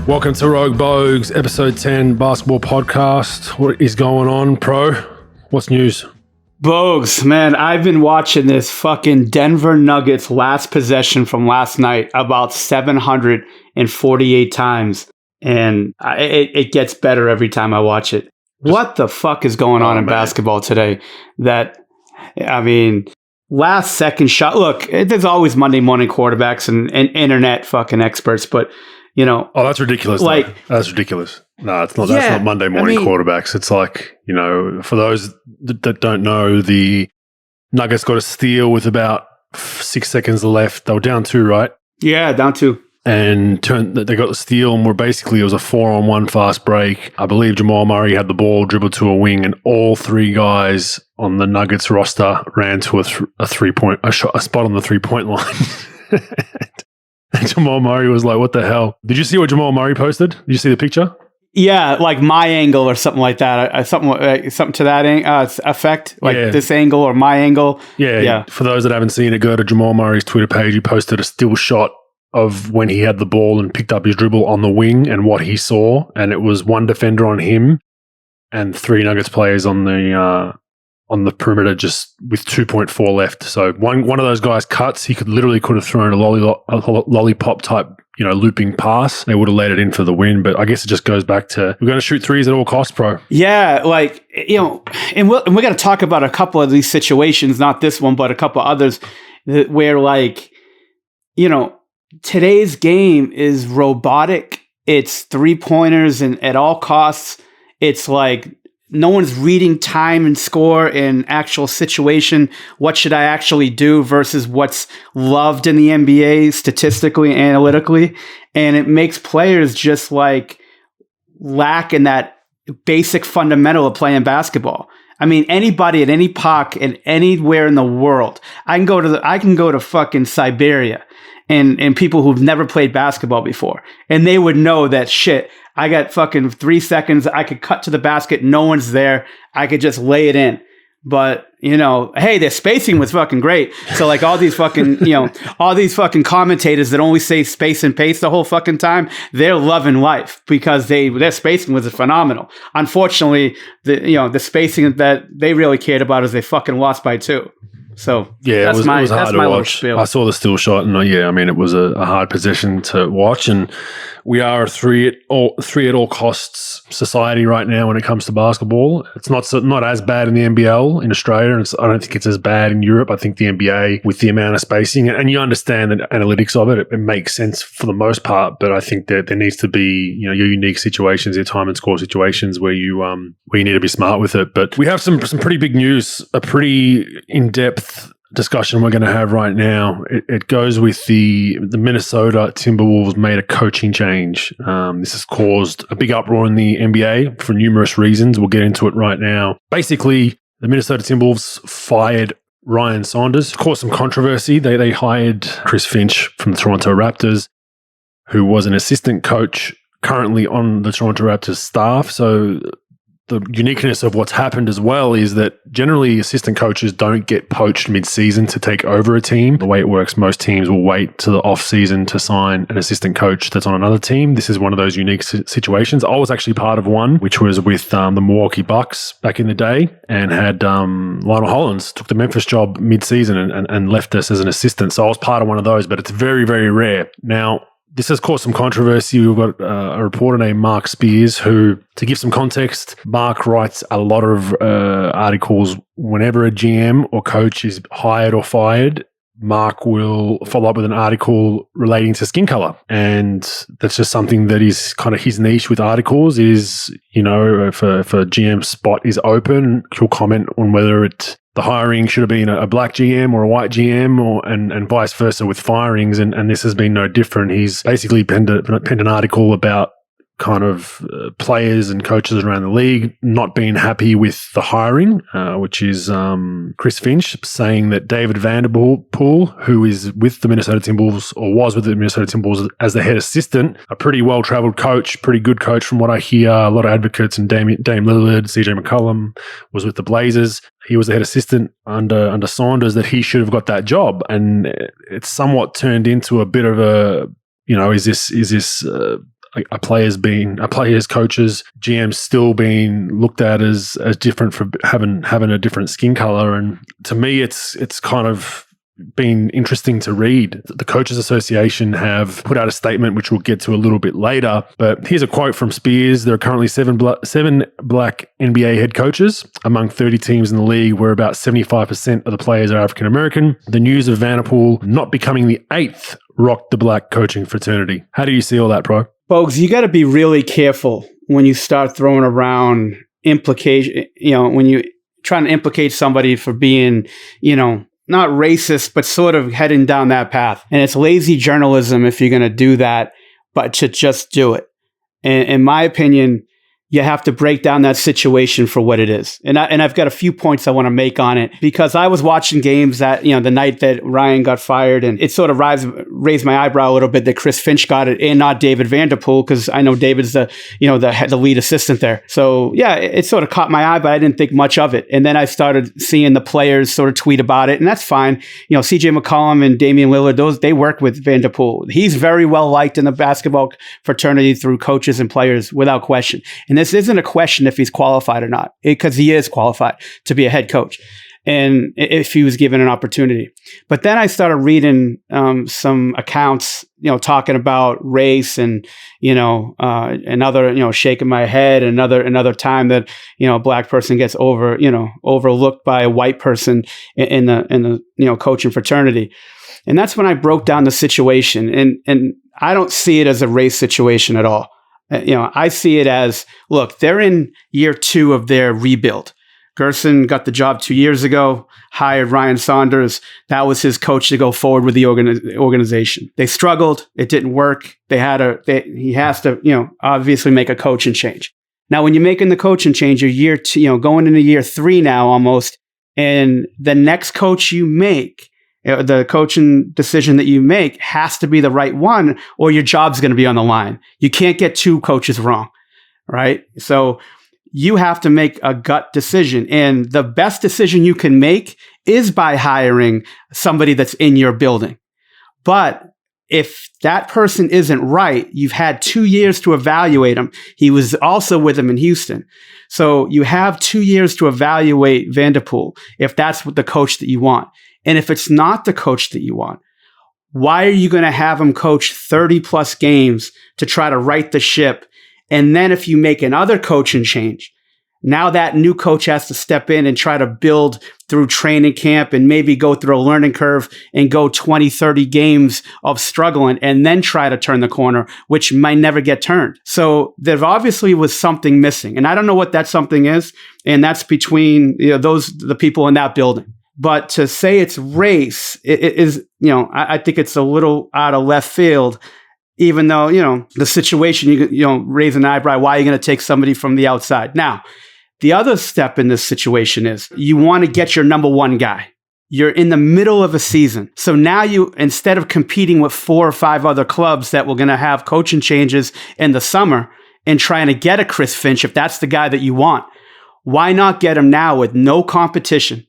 Welcome to Rogue Bogues, episode 10 basketball podcast. What is going on, pro? What's news? Bogues, man, I've been watching this fucking Denver Nuggets last possession from last night about 748 times, and it gets better every time I watch it. What the fuck is going on in basketball today? Last second shot. Look, there's always Monday morning quarterbacks and internet fucking experts, but you know, that's ridiculous. That's ridiculous. No, it's not. That's not Monday morning quarterbacks. It's like, you know, for those that don't know, the Nuggets got a steal with about 6 seconds left. They were down 2, right? Yeah, down 2. And they got the steal, and it was a 4-on-1 fast break. I believe Jamal Murray had the ball, dribbled to a wing, and all 3 guys on the Nuggets roster ran to a spot on the 3-point line. And Jamal Murray was like, what the hell? Did you see what Jamal Murray posted? Did you see the picture? Yeah, like my angle or something like that. Something to that effect, like this angle or my angle. Yeah. For those that haven't seen it, go to Jamal Murray's Twitter page. He posted a still shot of when he had the ball and picked up his dribble on the wing and what he saw. And it was 1 defender on him and 3 Nuggets players on the perimeter, just with 2.4 left. So one of those guys cuts. He could have thrown a lollipop type, looping pass. They would have laid it in for the win. But I guess it just goes back to, we're going to shoot threes at all costs, pro. Yeah, and we're going to talk about a couple of these situations, not this one, but a couple others where today's game is robotic. It's 3-pointers and at all costs. It's like, no one's reading time and score in actual situation. What should I actually do versus what's loved in the NBA statistically, analytically. And it makes players just lack in that basic fundamental of playing basketball. I mean, anybody at any pocket and anywhere in the world, I can go to fucking Siberia and people who've never played basketball before, and they would know that shit. I got fucking 3 seconds. I could cut to the basket. No one's there. I could just lay it in. But, hey, their spacing was fucking great. So all these fucking, all these fucking commentators that only say space and pace the whole fucking time, they're loving life because their spacing was phenomenal. Unfortunately, the spacing that they really cared about is they fucking lost by 2. So yeah, it was hard to watch. I saw the still shot, and it was a hard possession to watch. And we are a three at all costs society right now when it comes to basketball. It's not as bad in the NBL in Australia, and I don't think it's as bad in Europe. I think the NBA, with the amount of spacing, and you understand the analytics of it, it makes sense for the most part. But I think that there needs to be your unique situations, your time and score situations where you need to be smart with it. But we have some pretty big news, a pretty in-depth discussion we're going to have right now. It goes with the Minnesota Timberwolves made a coaching change. This has caused a big uproar in the NBA for numerous reasons. We'll get into it right now. Basically, the Minnesota Timberwolves fired Ryan Saunders. Caused some controversy. They hired Chris Finch from the Toronto Raptors, who was an assistant coach currently on the Toronto Raptors staff. So the uniqueness of what's happened as well is that generally assistant coaches don't get poached mid-season to take over a team. The way it works, most teams will wait to the off-season to sign an assistant coach that's on another team. This is one of those unique situations. I was actually part of one, which was with the Milwaukee Bucks back in the day, and had Lionel Hollins took the Memphis job mid-season and left us as an assistant. So I was part of one of those, but it's very, very rare. Now, this has caused some controversy. We've got a reporter named Mark Spears who, to give some context, Mark writes a lot of articles whenever a GM or coach is hired or fired. Mark will follow up with an article relating to skin color. And that's just something that is kind of his niche with articles is, if a GM spot is open, he'll comment on whether the hiring should have been a black GM or a white GM and vice versa with firings. And this has been no different. He's basically penned an article about kind of players and coaches around the league not being happy with the hiring, which is Chris Finch saying that David Vanderpool, who is with the Minnesota Timberwolves or was with the Minnesota Timberwolves as the head assistant, a pretty well-traveled coach, pretty good coach from what I hear, a lot of advocates, and Dame Lillard, CJ McCollum was with the Blazers. He was the head assistant under Saunders, that he should have got that job. And it's somewhat turned into a bit of a, is this a players, coaches, GMs still being looked at as different for having a different skin color. And to me, it's kind of been interesting to read. The Coaches Association have put out a statement, which we'll get to a little bit later. But here's a quote from Spears. There are currently seven black NBA head coaches among 30 teams in the league, where about 75% of the players are African American. The news of Vanderpool not becoming the 8th rocked the black coaching fraternity. How do you see all that, Pro? Bogues, you got to be really careful when you start throwing around implication, when you trying to implicate somebody for being, not racist, but sort of heading down that path. And it's lazy journalism if you're going to do that, but to just do it. And in my opinion, you have to break down that situation for what it is. And I've got a few points I want to make on it, because I was watching games that, the night that Ryan got fired, and it sort of raised my eyebrow a little bit that Chris Finch got it and not David Vanderpool, because I know David's the lead assistant there. So yeah, it sort of caught my eye, but I didn't think much of it. And then I started seeing the players sort of tweet about it, and that's fine. CJ McCollum and Damian Lillard, they work with Vanderpool. He's very well liked in the basketball fraternity through coaches and players without question. And this isn't a question if he's qualified or not, because he is qualified to be a head coach, and if he was given an opportunity. But then I started reading some accounts, talking about race and, another, shaking my head, another time that, a black person gets overlooked by a white person in the coaching fraternity. And that's when I broke down the situation, and I don't see it as a race situation at all. I see it as, look, they're in year 2 of their rebuild. Gerson got the job 2 years ago, hired Ryan Saunders. That was his coach to go forward with the organization. They struggled. It didn't work. He has to, obviously make a coaching change. Now, when you're making the coaching change, you're year 2, going into year 3 now almost, and the next coach you make, the coaching decision that you make has to be the right one, or your job's going to be on the line. You can't get 2 coaches wrong, right? So you have to make a gut decision. And the best decision you can make is by hiring somebody that's in your building. But if that person isn't right, you've had 2 years to evaluate him. He was also with him in Houston. So you have 2 years to evaluate Vanderpool if that's what the coach that you want. And if it's not the coach that you want, why are you going to have him coach 30 plus games to try to right the ship? And then if you make another coaching change, now that new coach has to step in and try to build through training camp and maybe go through a learning curve and go 20, 30 games of struggling and then try to turn the corner, which might never get turned. So there obviously was something missing. And I don't know what that something is. And that's between the people in that building. But to say it's race, it is, I think it's a little out of left field, even though, the situation, raise an eyebrow, why are you going to take somebody from the outside? Now, the other step in this situation is you want to get your number one guy. You're in the middle of a season. So now instead of competing with 4 or 5 other clubs that were going to have coaching changes in the summer and trying to get a Chris Finch, if that's the guy that you want, why not get him now with no competition?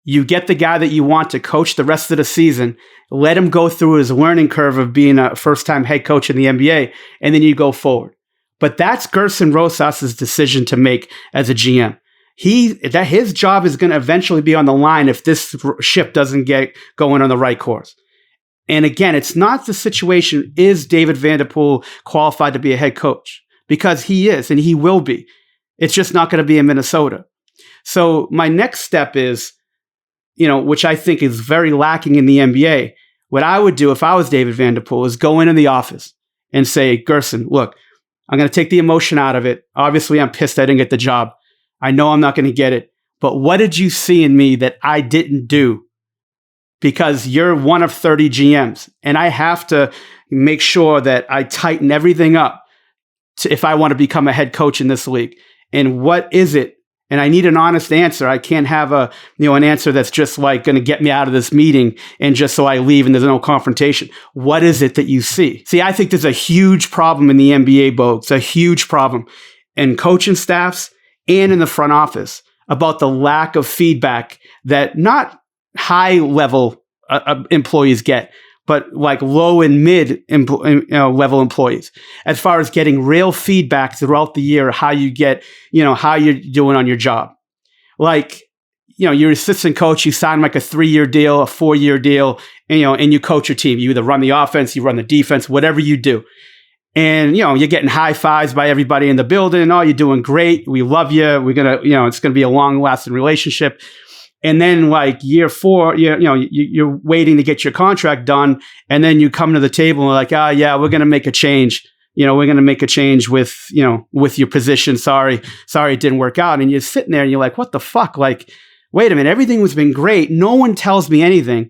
You get the guy that you want to coach the rest of the season, let him go through his learning curve of being a first-time head coach in the NBA, and then you go forward. But that's Gerson Rosas' decision to make as a GM. His job is going to eventually be on the line if this ship doesn't get going on the right course. And again, it's not the situation, is David Vanderpool qualified to be a head coach? Because he is, and he will be. It's just not going to be in Minnesota. So my next step is, which I think is very lacking in the NBA. What I would do if I was David Vanderpool is go into the office and say, Gerson, look, I'm going to take the emotion out of it. Obviously, I'm pissed I didn't get the job. I know I'm not going to get it. But what did you see in me that I didn't do? Because you're one of 30 GMs, and I have to make sure that I tighten everything up if I want to become a head coach in this league? And what is it? And I need an honest answer. I can't have an answer that's just like going to get me out of this meeting and just so I leave and there's no confrontation. What is it that you see? See, I think there's a huge problem in the NBA, Bogues, a huge problem in coaching staffs and in the front office about the lack of feedback that not high level employees get, but like low and mid level employees, as far as getting real feedback throughout the year, how you get, how you're doing on your job. Like, you're assistant coach, you sign like a 3-year deal, a 4-year deal, and you coach your team. You either run the offense, you run the defense, whatever you do. And, you're getting high fives by everybody in the building. Oh, you're doing great. We love you. We're going to, it's going to be a long lasting relationship. And then like year 4, you're waiting to get your contract done. And then you come to the table and like, yeah, we're going to make a change. We're going to make a change with your position. Sorry, it didn't work out. And you're sitting there and you're like, what the fuck? Like, wait a minute. Everything was been great. No one tells me anything.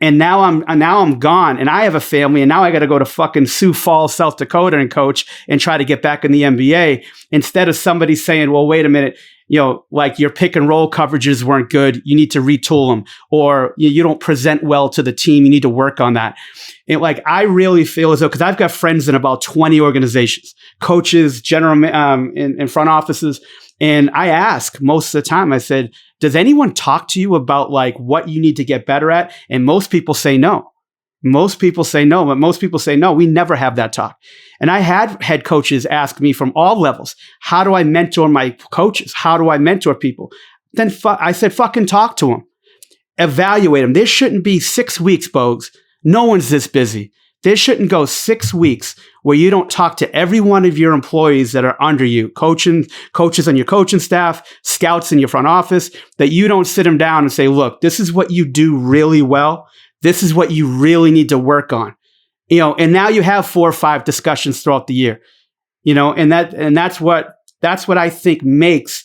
And now I'm gone and I have a family and now I got to go to fucking Sioux Falls, South Dakota and coach and try to get back in the NBA instead of somebody saying, well, wait a minute, like your pick and roll coverages weren't good. You need to retool them, or you don't present well to the team. You need to work on that. And like, I really feel as though, cause I've got friends in about 20 organizations, coaches, general, in front offices. And I ask most of the time, I said, does anyone talk to you about like what you need to get better at? And most people say no. Most people say no, but most people say no. We never have that talk. And I had head coaches ask me from all levels, how do I mentor my coaches? How do I mentor people? Then I said, fucking talk to them. Evaluate them. There shouldn't be 6 weeks, Bogues. No one's this busy. There shouldn't go 6 weeks where you don't talk to every one of your employees that are under you, coaches on your coaching staff, scouts in your front office, that you don't sit them down and say, look, this is what you do really well. This is what you really need to work on. And now you have 4 or 5 discussions throughout the year, and that's what I think makes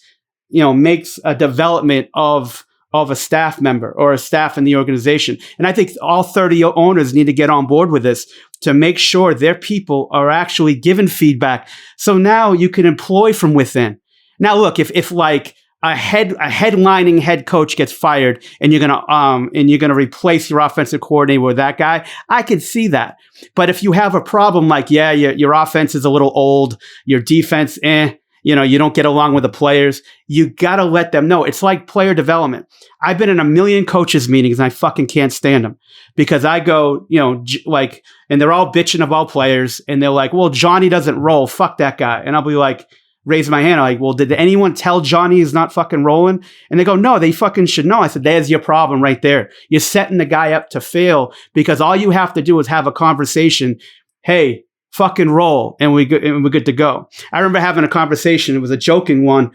a development of a staff member or a staff in the organization. And I think all 30 owners need to get on board with this to make sure their people are actually given feedback. So now you can employ from within. Now, look, if like a headlining head coach gets fired and you're gonna replace your offensive coordinator with that guy, I can see that. But if you have a problem like, your offense is a little old, your defense, you don't get along with the players, you got to let them know. It's like player development. I've been in a million coaches meetings and I fucking can't stand them because I go, and they're all bitching about players and they're like, well, Johnny doesn't roll. Fuck that guy. And I'll be like, raise my hand. I'm like, well, did anyone tell Johnny he's not fucking rolling? And they go, no, they fucking should know. I said, there's your problem right there. You're setting the guy up to fail because all you have to do is have a conversation. Hey, fucking roll, and we're good to go. I remember having a conversation. It was a joking one.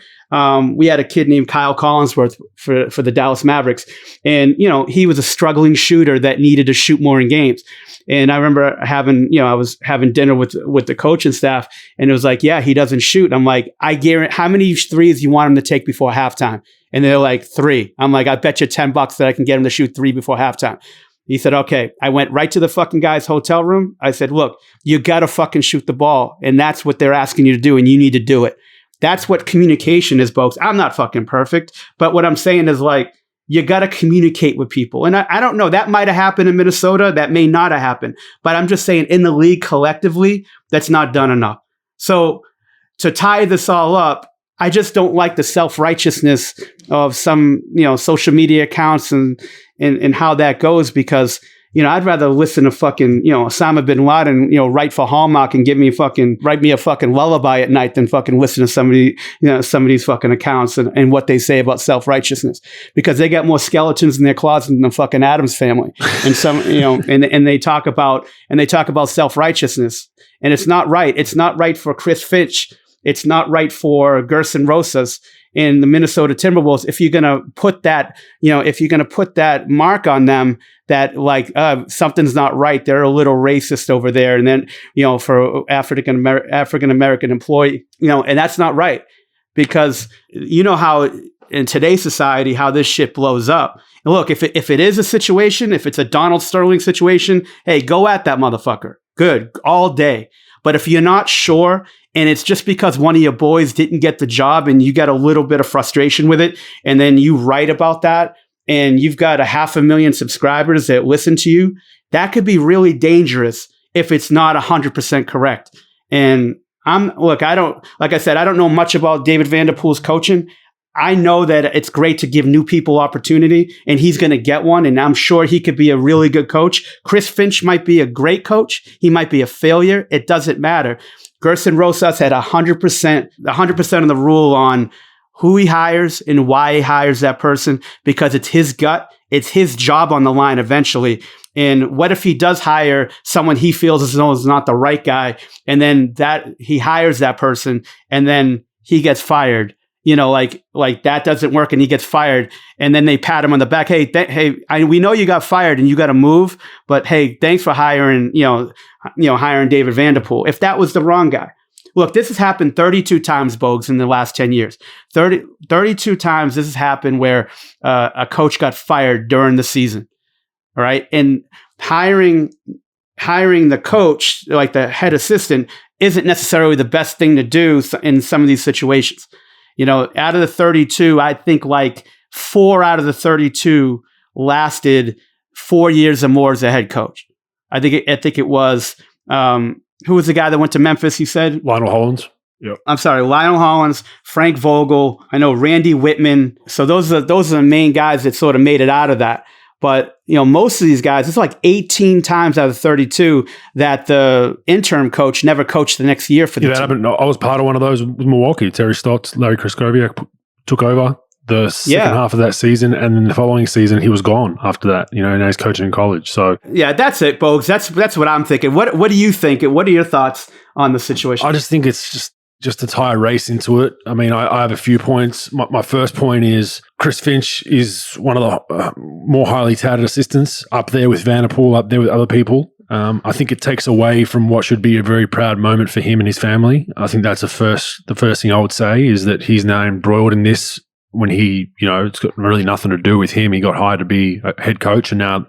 We had a kid named Kyle Collinsworth for the Dallas Mavericks, and he was a struggling shooter that needed to shoot more in games. And I remember I was having dinner with the coaching staff, and it was like, yeah, he doesn't shoot. I'm like, I guarantee, how many threes you want him to take before halftime? And they're like, 3. I'm like, I bet you $10 that I can get him to shoot 3 before halftime. He said, okay. I went right to the fucking guy's hotel room. I said, look, you got to fucking shoot the ball. And that's what they're asking you to do. And you need to do it. That's what communication is, folks. I'm not fucking perfect. But what I'm saying is like, you got to communicate with people. And I don't know. That might have happened in Minnesota. That may not have happened. But I'm just saying in the league collectively, that's not done enough. So to tie this all up, I just don't like the self-righteousness of some, social media accounts and how that goes because, I'd rather listen to fucking, Osama bin Laden, write for Hallmark and write me a fucking lullaby at night than fucking listen to somebody, some of these fucking accounts and what they say about self-righteousness because they got more skeletons in their closet than the fucking Addams family. And some, and they talk about self-righteousness and it's not right. It's not right for Chris Finch. It's not right for Gerson Rosas in the Minnesota Timberwolves. If you're going to put that, mark on them that like, something's not right. They're a little racist over there. And then, for African-American employee, and that's not right because how in today's society, how this shit blows up. And look, if it is a situation, if it's a Donald Sterling situation, hey, go at that motherfucker. Good all day. But if you're not sure, and it's just because one of your boys didn't get the job and you got a little bit of frustration with it, and then you write about that, and you've got 500,000 subscribers that listen to you, that could be really dangerous if it's not 100% correct. And I don't know much about David Vanderpool's coaching. I know that it's great to give new people opportunity, and he's going to get one, and I'm sure he could be a really good coach. Chris Finch might be a great coach. He might be a failure. It doesn't matter. Gerson Rosas had 100% of the rule on who he hires and why he hires that person, because it's his gut. It's his job on the line eventually. And what if he does hire someone he feels as though is not the right guy, and then that he hires that person and then he gets fired? Like that doesn't work and he gets fired, and then they pat him on the back. Hey, we know you got fired and you got to move, but hey, thanks for hiring, hiring David Vanderpool. If that was the wrong guy. Look, this has happened 32 times, Bogues, in the last 10 years. 32 times this has happened where a coach got fired during the season. All right. And hiring the coach, like the head assistant, isn't necessarily the best thing to do in some of these situations. Out of the 32, I think like 4 out of the 32 lasted 4 years or more as a head coach. I think it was, who was the guy that went to Memphis, you said? Lionel Hollins. Yep. I'm sorry, Lionel Hollins, Frank Vogel. I know Randy Whitman. So those are the main guys that sort of made it out of that. But, most of these guys, it's like 18 times out of 32 that the interim coach never coached the next year for the team. Happened. I was part of one of those with Milwaukee. Terry Stotts, Larry Kraskowiak took over the second half of that season, and then the following season he was gone after that. Now he's coaching in college. So yeah, that's it, Bogues. That's what I'm thinking. What do you think? What are your thoughts on the situation? I just think it's just to tie a race into it. I mean, I have a few points. My first point is Chris Finch is one of the more highly touted assistants, up there with Vanderpool, up there with other people. I think it takes away from what should be a very proud moment for him and his family. I think that's the first thing I would say is that he's now embroiled in this when it's got really nothing to do with him. He got hired to be a head coach, and now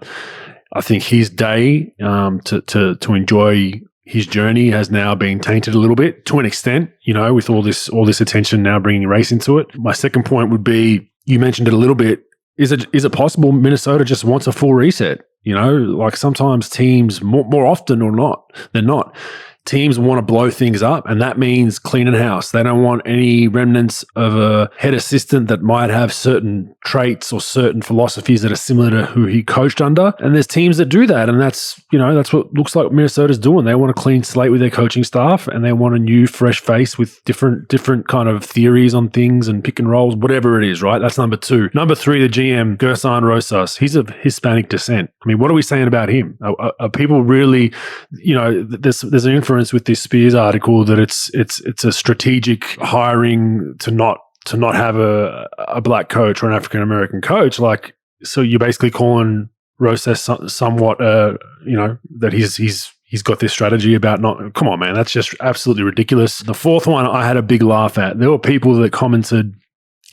I think his day to enjoy his journey has now been tainted a little bit to an extent, with all this attention now bringing race into it. My second point would be, you mentioned it a little bit, is it possible Minnesota just wants a full reset? Like sometimes teams, more often or not, than not, teams want to blow things up, and that means cleaning house. They don't want any remnants of a head assistant that might have certain traits or certain philosophies that are similar to who he coached under. And there's teams that do that, and that's what looks like Minnesota's doing. They want a clean slate with their coaching staff, and they want a new, fresh face with different kind of theories on things and pick and rolls, whatever it is, right? That's number 2. Number 3, the GM, Gerson Rosas. He's of Hispanic descent. I mean, what are we saying about him? Are people really, there's an inference with this Spears article that it's a strategic hiring to not have a black coach or an African American coach. Like, so you're basically calling Rosas somewhat, that he's got this strategy about not. Come on, man, that's just absolutely ridiculous. The fourth one I had a big laugh at. There were people that commented.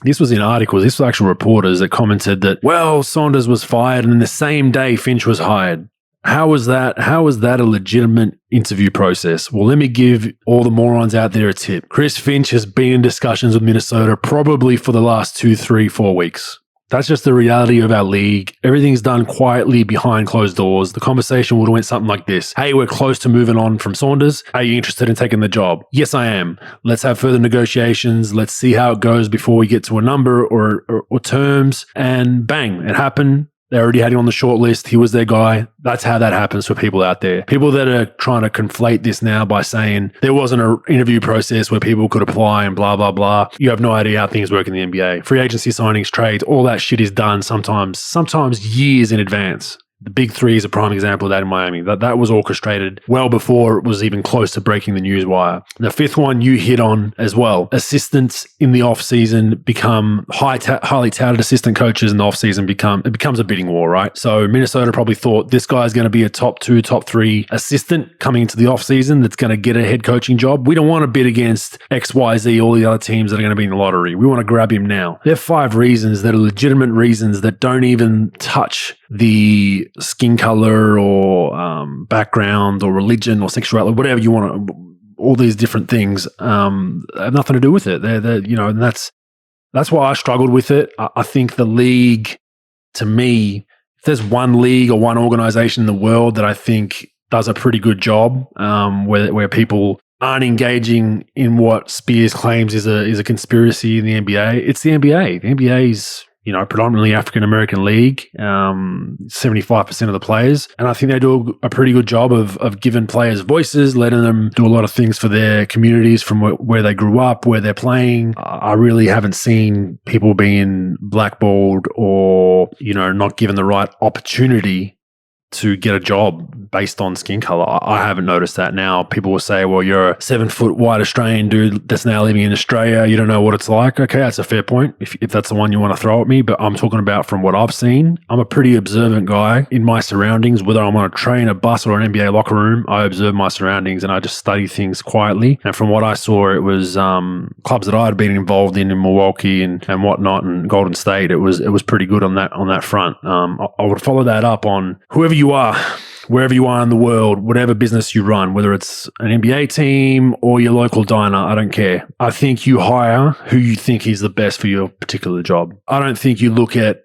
This was in articles. This was actual reporters that commented that, well, Saunders was fired and the same day Finch was hired. How was that a legitimate interview process? Well, let me give all the morons out there a tip. Chris Finch has been in discussions with Minnesota probably for the last 2, 3, 4 weeks. That's just the reality of our league. Everything's done quietly behind closed doors. The conversation would have went something like this. Hey, we're close to moving on from Saunders. Are you interested in taking the job? Yes, I am. Let's have further negotiations. Let's see how it goes before we get to a number or terms. And bang, it happened. They already had him on the short list. He was their guy. That's how that happens for people out there. People that are trying to conflate this now by saying there wasn't an interview process where people could apply and blah, blah, blah. You have no idea how things work in the NBA. Free agency signings, trades, all that shit is done sometimes years in advance. The big 3 is a prime example of that in Miami. That was orchestrated well before it was even close to breaking the news wire. The 5th one you hit on as well. Assistants in the offseason become highly touted assistant coaches in the offseason it becomes a bidding war, right? So Minnesota probably thought this guy's going to be a top 2, top 3 assistant coming into the offseason that's going to get a head coaching job. We don't want to bid against XYZ, all the other teams that are going to be in the lottery. We want to grab him now. There are 5 reasons that are legitimate reasons that don't even touch the skin color or background or religion or sexuality, whatever you want to, all these different things have nothing to do with it. They're and that's why I struggled with it. I think the league, to me, if there's one league or one organization in the world that I think does a pretty good job, where people aren't engaging in what Spears claims is a conspiracy in the NBA, it's the NBA. The NBA is predominantly African-American league, 75% of the players. And I think they do a pretty good job of giving players voices, letting them do a lot of things for their communities from where they grew up, where they're playing. I really haven't seen people being blackballed or, not given the right opportunity to get a job based on skin color. I haven't noticed that. Now people will say, well, you're a 7-foot white Australian dude that's now living in Australia. You don't know what it's like. Okay, that's a fair point if that's the one you want to throw at me. But I'm talking about from what I've seen. I'm a pretty observant guy in my surroundings. Whether I'm on a train, a bus, or an NBA locker room, I observe my surroundings and I just study things quietly. And from what I saw, it was clubs that I had been involved in Milwaukee and whatnot, and Golden State. It was pretty good on that front. I would follow that up on whoever you are, wherever you are in the world, whatever business you run, whether it's an NBA team or your local diner, I don't care. I think you hire who you think is the best for your particular job. I don't think you look at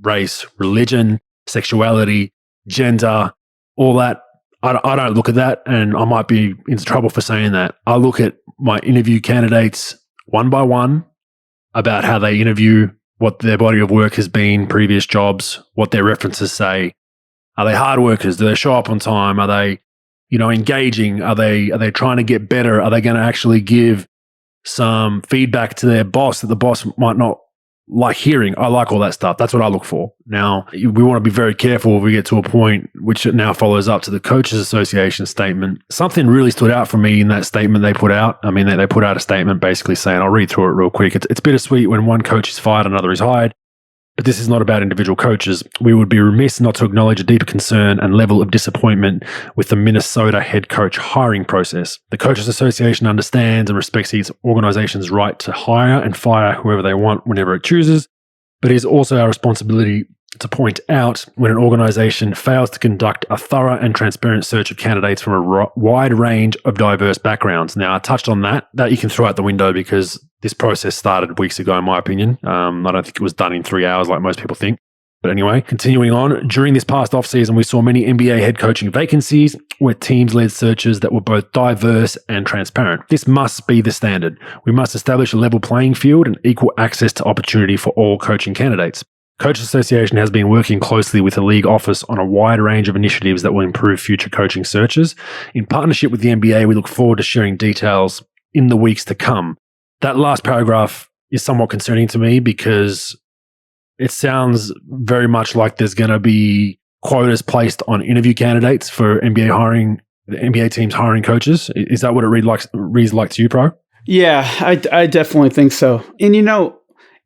race, religion, sexuality, gender, all that. I don't look at that, and I might be in trouble for saying that. I look at my interview candidates one by one about how they interview, what their body of work has been, previous jobs, what their references say. Are they hard workers? Do they show up on time? Are they, engaging? Are they trying to get better? Are they going to actually give some feedback to their boss that the boss might not like hearing? I like all that stuff. That's what I look for. Now, we want to be very careful if we get to a point, which now follows up to the Coaches Association statement. Something really stood out for me in that statement they put out. I mean, they put out a statement basically saying, I'll read through it real quick. It's bittersweet when one coach is fired, another is hired. But this is not about individual coaches. We would be remiss not to acknowledge a deeper concern and level of disappointment with the Minnesota head coach hiring process. The Coaches Association understands and respects its organization's right to hire and fire whoever they want whenever it chooses, but it is also our responsibility to point out when an organization fails to conduct a thorough and transparent search of candidates from a wide range of diverse backgrounds. Now, I touched on that you can throw out the window because this process started weeks ago, in my opinion. I don't think it was done in 3 hours like most people think. But anyway, continuing on, during this past offseason, we saw many NBA head coaching vacancies where teams led searches that were both diverse and transparent. This must be the standard. We must establish a level playing field and equal access to opportunity for all coaching candidates. Coaches Association has been working closely with the league office on a wide range of initiatives that will improve future coaching searches. In partnership with the NBA, we look forward to sharing details in the weeks to come. That last paragraph is somewhat concerning to me because it sounds very much like there's going to be quotas placed on interview candidates for NBA hiring, the NBA teams hiring coaches. Is that what it reads like to you, Pro? Yeah, I definitely think so. And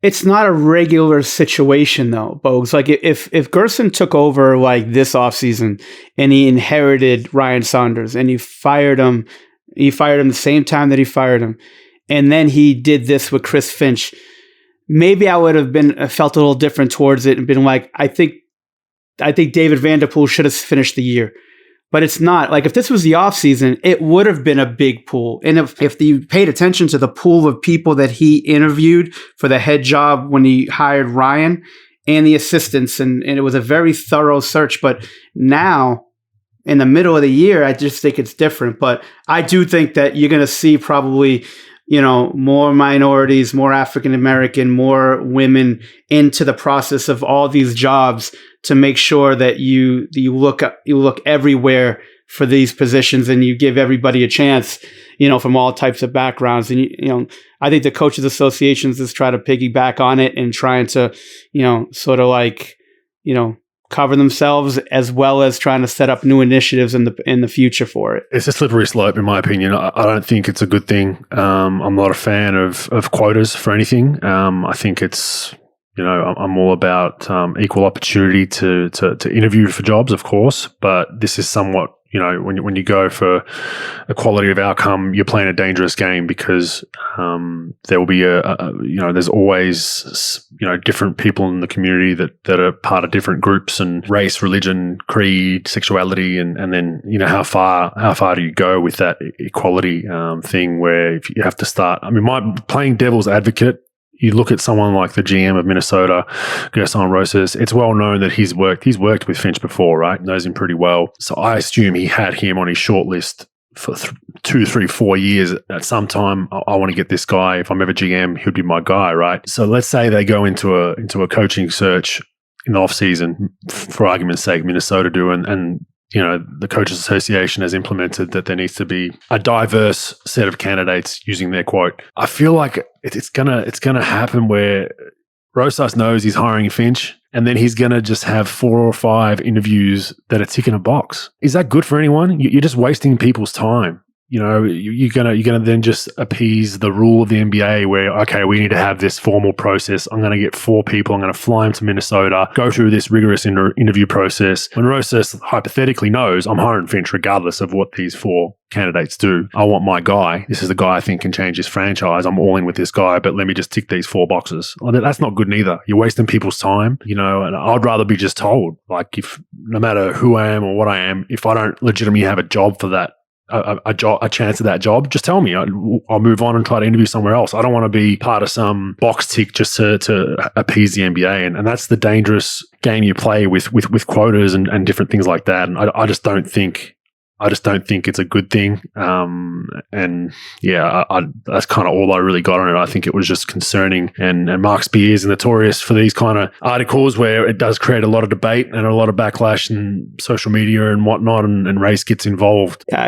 it's not a regular situation though, Bogues. Like if Gerson took over like this offseason and he inherited Ryan Saunders and he fired him the same time that he fired him, and then he did this with Chris Finch, maybe I would have felt a little different towards it and been like, I think David Vanderpool should have finished the year. But it's not. Like if this was the offseason, it would have been a big pool. And if you paid attention to the pool of people that he interviewed for the head job when he hired Ryan and the assistants, and it was a very thorough search. But now, in the middle of the year, I just think it's different. But I do think that you're going to see probably, more minorities, more African American, more women into the process of all these jobs to make sure that you look everywhere for these positions and you give everybody a chance, from all types of backgrounds. And I think the Coaches Associations is trying to piggyback on it and trying to, sort of like, cover themselves as well as trying to set up new initiatives in the future for it. It's a slippery slope, in my opinion. I don't think it's a good thing. I'm not a fan of quotas for anything. I think it's, I'm all about equal opportunity to interview for jobs, of course, but this is somewhat when you go for a quality of outcome, you're playing a dangerous game because there will be there's always different people in the community that are part of different groups and race, religion, creed, sexuality, and then how far do you go with that equality thing where if you have to start? I mean, playing devil's advocate. You look at someone like the GM of Minnesota, Gerson Rosas, it's well known that he's worked with Finch before, right? Knows him pretty well. So I assume he had him on his short list for 2, 3, 4 years. At some time, I want to get this guy. If I'm ever GM, he'll be my guy, right? So let's say they go into a coaching search in the offseason, for argument's sake, Minnesota do, and the Coaches Association has implemented that there needs to be a diverse set of candidates using their quote. I feel like it's gonna happen where Rosas knows he's hiring Finch, and then he's gonna just have 4 or 5 interviews that are ticking a box. Is that good for anyone? You're just wasting people's time. You're gonna then just appease the rule of the NBA where, okay, we need to have this formal process. I'm gonna get 4 people. I'm gonna fly them to Minnesota, go through this rigorous interview process. When Rosas hypothetically knows I'm hiring Finch regardless of what these 4 candidates do. I want my guy. This is the guy I think can change his franchise. I'm all in with this guy, but let me just tick these 4 boxes. Well, that's not good neither. You're wasting people's time, and I'd rather be just told, like, if no matter who I am or what I am, if I don't legitimately have a job for that, a chance at that job, just tell me. I'll move on and try to interview somewhere else. I don't want to be part of some box tick just to appease the NBA, and that's the dangerous game you play with quotas and different things like that. And I just don't think it's a good thing. That's kind of all I really got on it. I think it was just concerning. And Mark Spears is notorious for these kind of articles where it does create a lot of debate and a lot of backlash and social media and whatnot, and race gets involved. Yeah,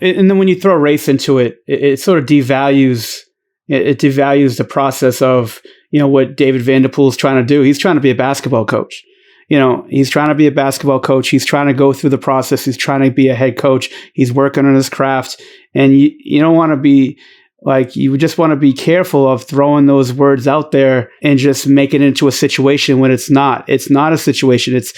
and then when you throw race into it, it sort of devalues the process of, what David Vanderpool is trying to do. He's trying to be a basketball coach. He's trying to be a basketball coach. He's trying to go through the process. He's trying to be a head coach. He's working on his craft. And you don't want to be like, you just want to be careful of throwing those words out there and just make it into a situation when it's not. It's not a situation. It's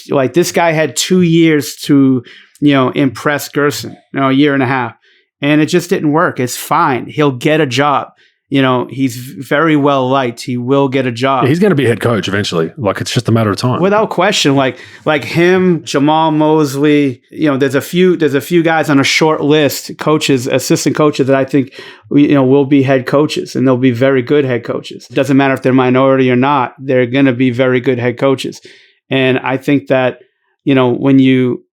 like this guy had 2 years to, impress Gerson, a year and a half. And it just didn't work. It's fine. He'll get a job. He's very well liked. He will get a job. Yeah, he's going to be a head coach eventually. Like, it's just a matter of time. Without question. Like him, Jamal Mosley, there's a few guys on a short list, assistant coaches that I think, will be head coaches, and they'll be very good head coaches. It doesn't matter if they're minority or not. They're going to be very good head coaches. And I think that,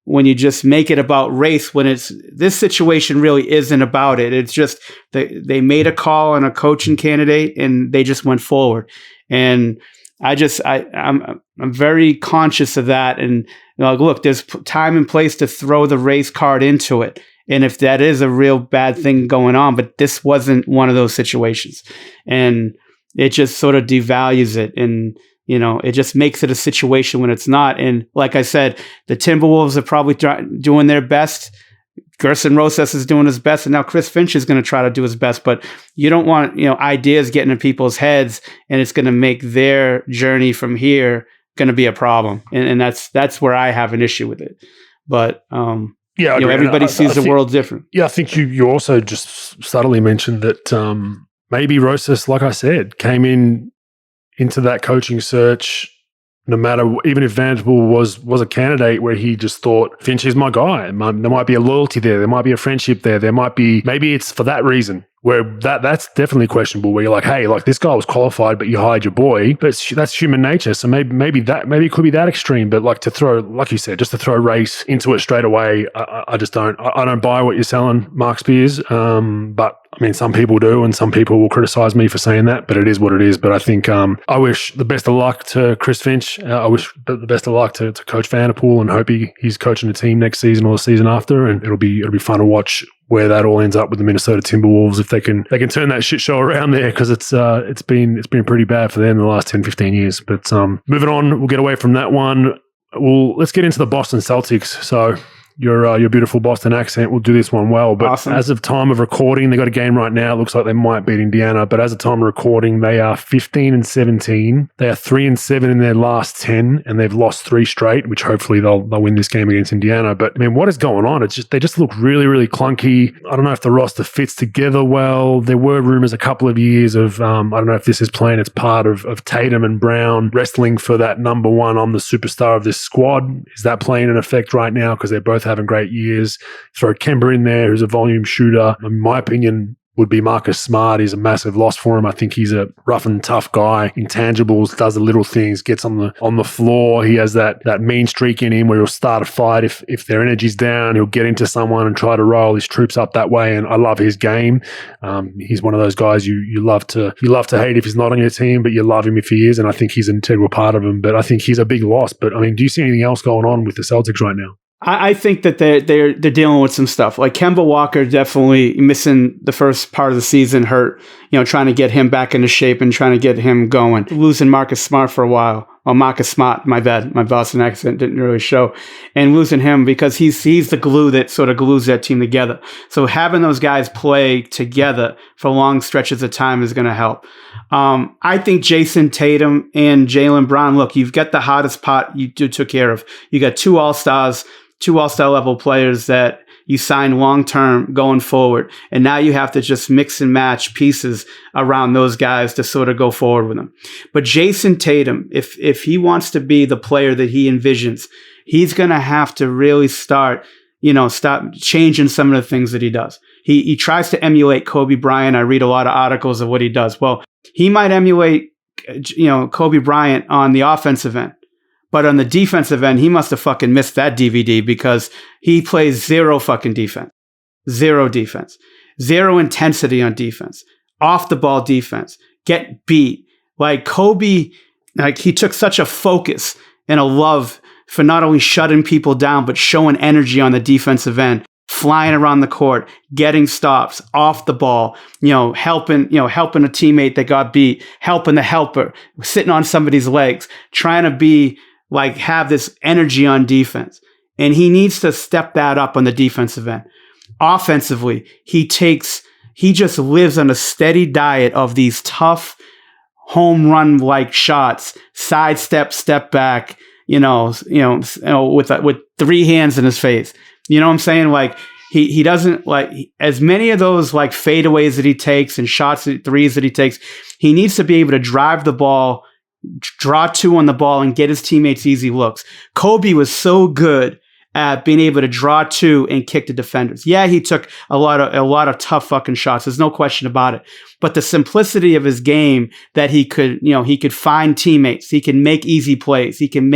when you just make it about race, this situation really isn't about it. It's just they made a call on a coaching candidate and they just went forward. And I'm very conscious of that. And look, there's time and place to throw the race card into it. And if that is a real bad thing going on, but this wasn't one of those situations, and it just sort of devalues it. And it just makes it a situation when it's not. And like I said, the Timberwolves are probably doing their best. Gerson Rosas is doing his best, and now Chris Finch is going to try to do his best. But you don't want ideas getting in people's heads, and it's going to make their journey from here going to be a problem. And that's where I have an issue with it. But everybody sees the world different. Yeah, I think you also just subtly mentioned that maybe Rosas, like I said, came into that coaching search, no matter, even if Vanderpool was a candidate where he just thought, Finch is my guy. There might be a loyalty there. There might be a friendship there. Maybe it's for that reason, where that's definitely questionable, where you're like, hey, like, this guy was qualified, but you hired your boy. But that's human nature. So maybe it could be that extreme. But like, to throw, like you said, just to throw race into it straight away, I just don't buy what you're selling, Mark Spears. But I mean, some people do, and some people will criticize me for saying that, but it is what it is. But I think I wish the best of luck to Chris Finch. I wish the best of luck to Coach Vanderpool, and hope he's coaching the team next season or the season after. And it'll be fun to watch where that all ends up with the Minnesota Timberwolves, if they can turn that shit show around there, because it's been pretty bad for them in the last 10, 15 years. But moving on, we'll get away from that one. Let's get into the Boston Celtics. So your beautiful Boston accent will do this one well. But awesome. As of time of recording, they got a game right now. It looks like they might beat Indiana. But as of time of recording, they are 15-17. They are 3-7 in their last 10, and they've lost 3 straight, which hopefully they'll win this game against Indiana. But I mean, what is going on? They just look really, really clunky. I don't know if the roster fits together well. There were rumors a couple of years of I don't know if this is playing its part of Tatum and Brown wrestling for that number one. I'm the superstar of this squad. Is that playing an effect right now? Because they're both having great years. Throw Kemba in there, who's a volume shooter. In my opinion, would be Marcus Smart. He's a massive loss for him. I think he's a rough and tough guy. Intangibles, does the little things, gets on the floor. He has that mean streak in him where he'll start a fight. If their energy's down, he'll get into someone and try to roll his troops up that way. And I love his game. He's one of those guys you love to hate if he's not on your team, but you love him if he is. And I think he's an integral part of him. But I think he's a big loss. But I mean, do you see anything else going on with the Celtics right now? I think that they're dealing with some stuff. Like Kemba Walker definitely missing the first part of the season, hurt, trying to get him back into shape and trying to get him going. Losing Marcus Smart for a while. Well, Marcus Smart, my bad. My Boston accent didn't really show. And losing him because he's the glue that sort of glues that team together. So having those guys play together for long stretches of time is going to help. I think Jason Tatum and Jaylen Brown, look, you've got the hottest pot you took care of. You got 2 All-Stars, 2 All-Star level players that you signed long-term going forward. And now you have to just mix and match pieces around those guys to sort of go forward with them. But Jason Tatum, if he wants to be the player that he envisions, he's going to have to really start changing some of the things that he does. He tries to emulate Kobe Bryant. I read a lot of articles of what he does. Well, he might emulate, Kobe Bryant on the offensive end. But on the defensive end, he must have fucking missed that DVD because he plays 0 fucking defense. 0 defense. 0 intensity on defense. Off the ball defense. Get beat. Like Kobe, he took such a focus and a love for not only shutting people down, but showing energy on the defensive end. Flying around the court, getting stops, off the ball, helping a teammate that got beat, helping the helper, sitting on somebody's legs, trying to be have this energy on defense. And he needs to step that up on the defensive end. Offensively, he just lives on a steady diet of these tough home run like shots, sidestep, step back, with 3 hands in his face. You know what I'm saying? He doesn't as many of those fadeaways that he takes and shots, threes that he takes. He needs to be able to drive the ball, draw 2 on the ball, and get his teammates easy looks. Kobe was so good at being able to draw 2 and kick the defenders. Yeah, he took a lot of tough fucking shots. There's no question about it. But the simplicity of his game that he could find teammates. He can make easy plays. He can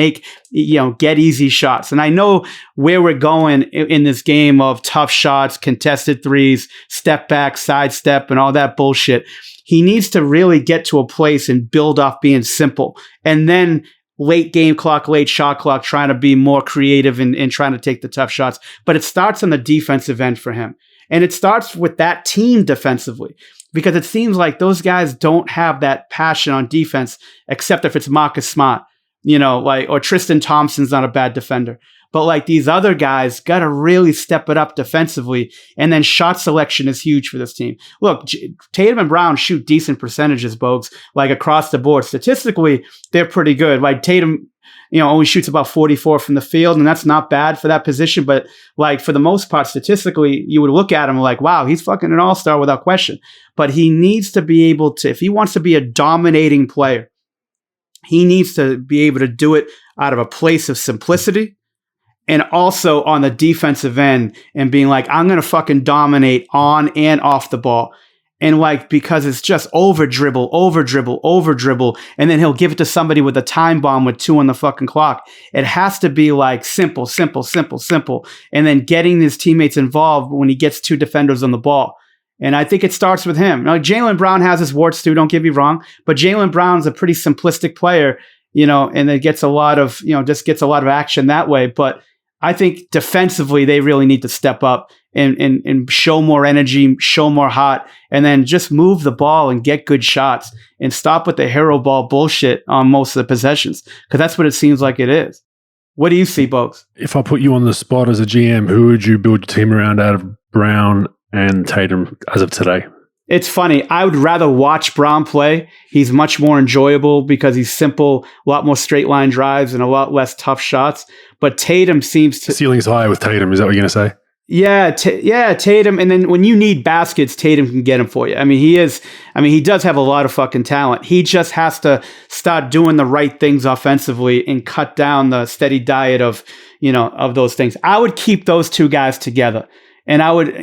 get easy shots. And I know where we're going in this game of tough shots, contested threes, step back, sidestep, and all that bullshit. He needs to really get to a place and build off being simple. And then late game clock, late shot clock, trying to be more creative and trying to take the tough shots. But it starts on the defensive end for him. And it starts with that team defensively. Because it seems like those guys don't have that passion on defense, except if it's Marcus Smart, or Tristan Thompson's not a bad defender. But these other guys got to really step it up defensively. And then shot selection is huge for this team. Look, Tatum and Brown shoot decent percentages, Bogues, across the board. Statistically, they're pretty good. Tatum, only shoots about 44 from the field, and that's not bad for that position. But for the most part, statistically, you would look at him wow, he's fucking an all-star without question. But he needs to be able to, if he wants to be a dominating player, he needs to be able to do it out of a place of simplicity. And also on the defensive end and being I'm going to fucking dominate on and off the ball. And because it's just over dribble. And then he'll give it to somebody with a time bomb with 2 on the fucking clock. It has to be simple. And then getting his teammates involved when he gets 2 defenders on the ball. And I think it starts with him. Jaylen Brown has his warts too, don't get me wrong. But Jaylen Brown's a pretty simplistic player, and it gets a lot of, just gets a lot of action that way. But I think defensively, they really need to step up and show more energy, show more heart, and then just move the ball and get good shots and stop with the hero ball bullshit on most of the possessions, because that's what it seems like it is. What do you see, Bogues? If I put you on the spot as a GM, who would you build your team around out of Brown and Tatum as of today? It's funny. I would rather watch Brown play. He's much more enjoyable because he's simple, a lot more straight line drives and a lot less tough shots. But Tatum seems to... Ceiling's higher with Tatum. Is that what you're going to say? Yeah, Tatum. And then when you need baskets, Tatum can get them for you. He does have a lot of fucking talent. He just has to start doing the right things offensively and cut down the steady diet of those things. I would keep those two guys together. And I would,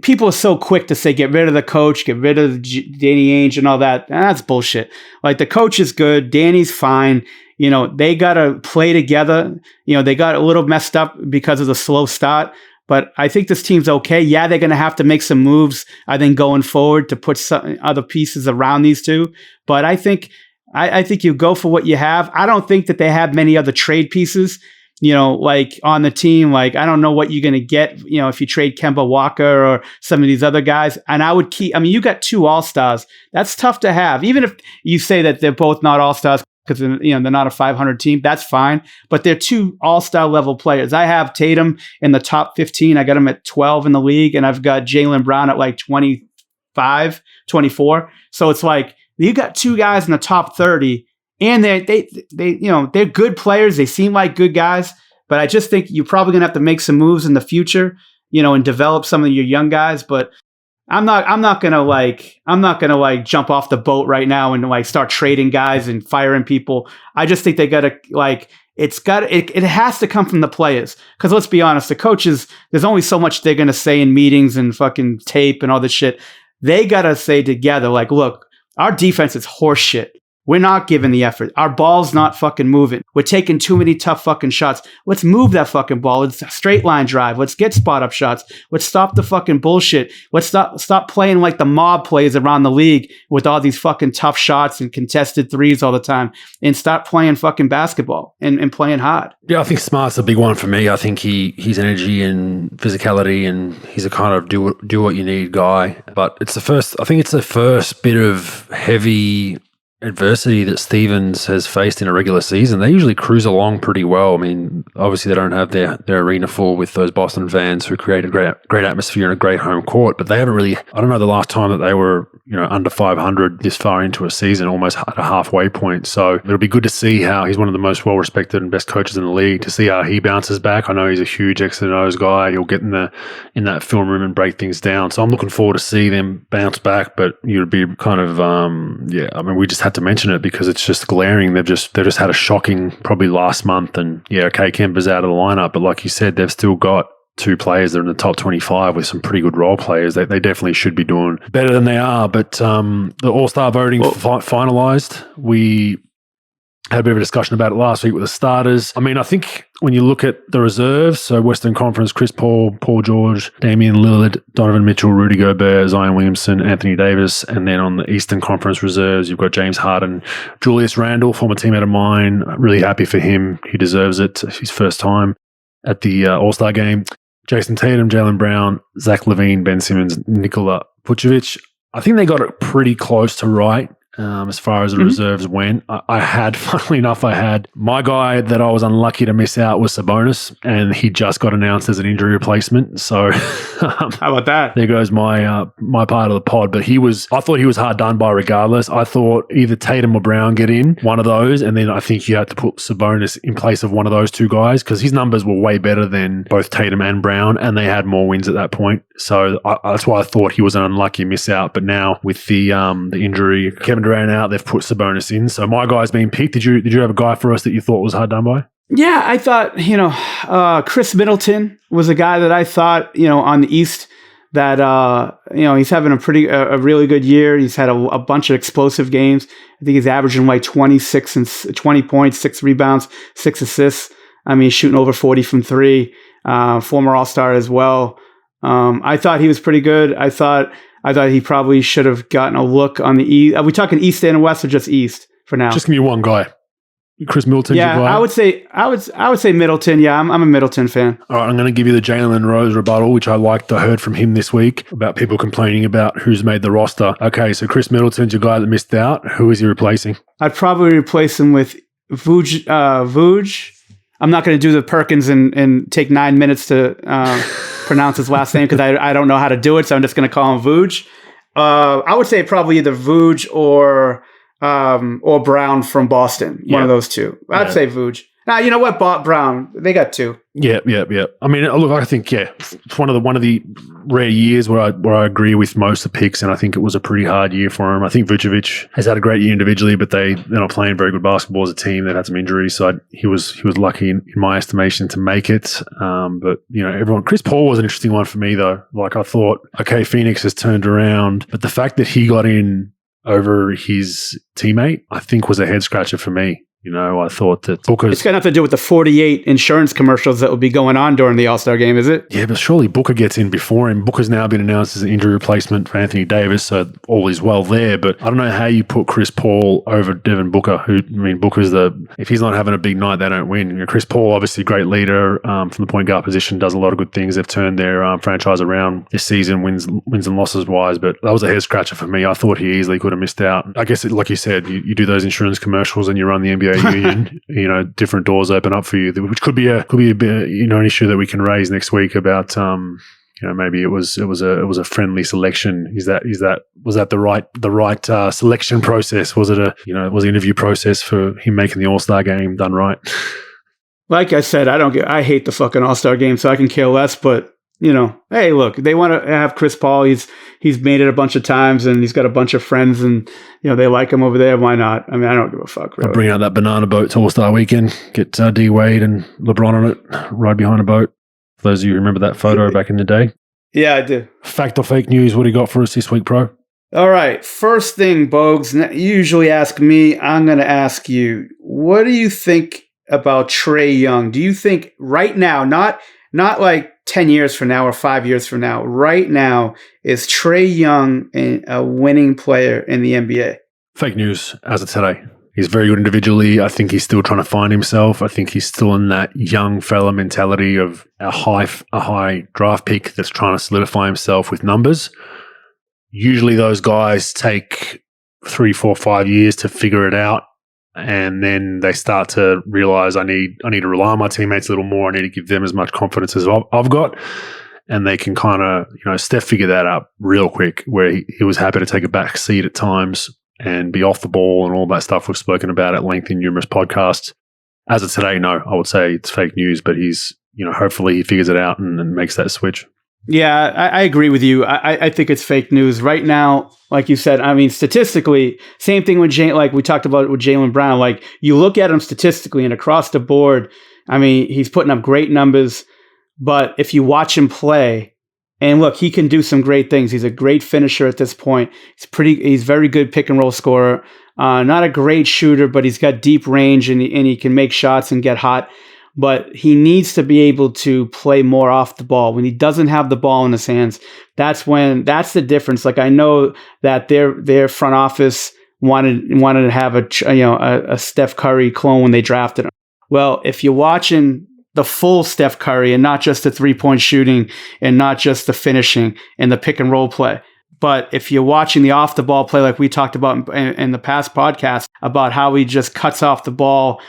people are so quick to say, get rid of the coach, get rid of Danny Ainge and all that. That's bullshit. Like, the coach is good. Danny's fine. They got to play together. They got a little messed up because of the slow start, but I think this team's okay. Yeah, they're going to have to make some moves, I think, going forward to put some other pieces around these two. But I think you go for what you have. I don't think that they have many other trade pieces, like on the team. Like, I don't know what you're going to get, if you trade Kemba Walker or some of these other guys. And I would keep, you got 2 all-stars. That's tough to have. Even if you say that they're both not all-stars, because they're not a 500 team, that's fine. But they're 2 all-star level players. I have Tatum in the top 15. I got him at 12 in the league, and I've got Jaylen Brown at like 25, 24. So it's like you got 2 guys in the top 30, and they're good players. They seem like good guys, but I just think you're probably gonna have to make some moves in the future, and develop some of your young guys. But I'm not gonna jump off the boat right now and start trading guys and firing people. I just think they gotta it has to come from the players. Because let's be honest, the coaches, there's only so much they're gonna say in meetings and fucking tape and all this shit. They gotta say together, like, look, our defense is horse shit. We're not giving the effort. Our ball's not fucking moving. We're taking too many tough fucking shots. Let's move that fucking ball. Let's straight line drive. Let's get spot up shots. Let's stop the fucking bullshit. Let's stop playing like the mob plays around the league with all these fucking tough shots and contested threes all the time, and stop playing fucking basketball and playing hard. Yeah, I think Smart's a big one for me. I think he's energy and physicality, and he's a kind of do what you need guy. But it's the first bit of heavy adversity that Stevens has faced in a regular season. They usually cruise along pretty well. I mean, obviously they don't have their arena full with those Boston fans who create a great atmosphere and a great home court, but they haven't really, I don't know the last time that they were, under 500 this far into a season, almost at a halfway point. So it'll be good to see how he's one of the most well-respected and best coaches in the league, to see how he bounces back. I know he's a huge X and O's guy. He'll get in that film room and break things down. So I'm looking forward to see them bounce back, but you'd be kind of, we just had to mention it because it's just glaring. They've just had a shocking probably last month, and Kemba's out of the lineup, but like you said, they've still got 2 players that are in the top 25 with some pretty good role players. They definitely should be doing better than they are. But the All-Star voting finalized. We had a bit of a discussion about it last week with the starters. I mean, I think when you look at the reserves, so Western Conference, Chris Paul, Paul George, Damian Lillard, Donovan Mitchell, Rudy Gobert, Zion Williamson, Anthony Davis, and then on the Eastern Conference reserves, you've got James Harden, Julius Randle, former teammate of mine. Really happy for him. He deserves it. It's his first time at the All-Star game. Jason Tatum, Jaylen Brown, Zach LaVine, Ben Simmons, Nikola Vucevic. I think they got it pretty close to right. As far as the reserves went. Funnily enough, I had my guy that I was unlucky to miss out was Sabonis, and he just got announced as an injury replacement. So how about that? There goes my part of the pod. But I thought he was hard done by regardless. I thought either Tatum or Brown get in, one of those, and then I think you had to put Sabonis in place of one of those 2 guys because his numbers were way better than both Tatum and Brown, and they had more wins at that point. So that's why I thought he was an unlucky miss out. But now with the injury, Kevin Durant out, they've put Sabonis in. So my guy's been picked. Did you have a guy for us that you thought was hard done by? Yeah, I thought, Chris Middleton was a guy that I thought, on the East that, he's having a really good year. He's had a bunch of explosive games. I think he's averaging like 26 and 20 points, 6 rebounds, 6 assists. I mean, he's shooting over 40 from 3, former All-Star as well. I thought he was pretty good. I thought he probably should have gotten a look on the East. Are we talking East and West or just East for now? Just give me one guy. Chris Middleton. Yeah, I would say Middleton. Yeah, I'm a Middleton fan. All right, I'm going to give you the Jalen Rose rebuttal, which I liked. I heard from him this week about people complaining about who's made the roster. Okay, so Chris Middleton's your guy that missed out. Who is he replacing? I'd probably replace him with Vuj. I'm not going to do the Perkins and take 9 minutes to pronounce his last name because I don't know how to do it, so I'm just going to call him Vuj. I would say probably either Vuj or Brown from Boston. One of those two. I'd say Vuj. Now, you know what? Brown. They got 2. Yeah. I mean, look, I think it's one of the rare years where I agree with most of the picks, and I think it was a pretty hard year for him. I think Vucevic has had a great year individually, but they're not playing very good basketball as a team. They've had some injuries, so he was lucky in my estimation to make it. But Chris Paul was an interesting one for me though. Like I thought, okay, Phoenix has turned around, but the fact that he got in over his teammate, I think was a head scratcher for me. I thought that Booker... It's got nothing to do with the 48 insurance commercials that will be going on during the All-Star game, is it? Yeah, but surely Booker gets in before him. Booker's now been announced as an injury replacement for Anthony Davis, so all is well there. But I don't know how you put Chris Paul over Devin Booker, Booker's if he's not having a big night, they don't win. Chris Paul, obviously a great leader from the point guard position, does a lot of good things. They've turned their franchise around this season, wins and losses wise, but that was a head scratcher for me. I thought he easily could have missed out. I guess, like you said, you do those insurance commercials and you run the NBA union, different doors open up for you, which could be a an issue that we can raise next week about maybe it was a friendly selection. Was that the right selection process? Was it was the interview process for him making the All-Star game done right? Like I said, I hate the fucking All-Star game, so I can care less, but hey, look, they want to have Chris Paul. He's made it a bunch of times, and he's got a bunch of friends, and they like him over there. Why not? I mean, I don't give a fuck. Really. I'll bring out that banana boat to All-Star Weekend. Get D Wade and LeBron on it. Ride behind a boat. For those of you who remember that photo back in the day. Yeah, I do. Fact or fake news? What do you got for us this week, Pro? All right. First thing, Bogues. You usually ask me. I'm going to ask you. What do you think about Trae Young? Do you think right now, not like 10 years from now or 5 years from now, right now, is Trae Young a winning player in the NBA? Fake news as of today. He's very good individually. I think he's still trying to find himself. I think he's still in that young fella mentality of a high draft pick that's trying to solidify himself with numbers. Usually those guys take 3, 4, 5 years to figure it out. And then they start to realize I need to rely on my teammates a little more. I need to give them as much confidence as I've got. And they can kind of, Steph figured that out real quick, where he was happy to take a back seat at times and be off the ball and all that stuff we've spoken about at length in numerous podcasts. As of today, no, I would say it's fake news, but he's, hopefully he figures it out and makes that switch. Yeah, I agree with you. I think it's fake news right now. Like you said, I mean, statistically, same thing with like we talked about with Jaylen Brown. Like you look at him statistically and across the board, I mean, he's putting up great numbers. But if you watch him play, and look, he can do some great things. He's a great finisher at this point. He's very good pick and roll scorer. Not a great shooter, but he's got deep range and he can make shots and get hot. But he needs to be able to play more off the ball. When he doesn't have the ball in his hands, that's the difference. Like I know that their front office wanted to have a Steph Curry clone when they drafted him. Well, if you're watching the full Steph Curry and not just the 3-point shooting and not just the finishing and the pick and roll play, but if you're watching the off the ball play, like we talked about in the past podcast about how he just cuts off the ball,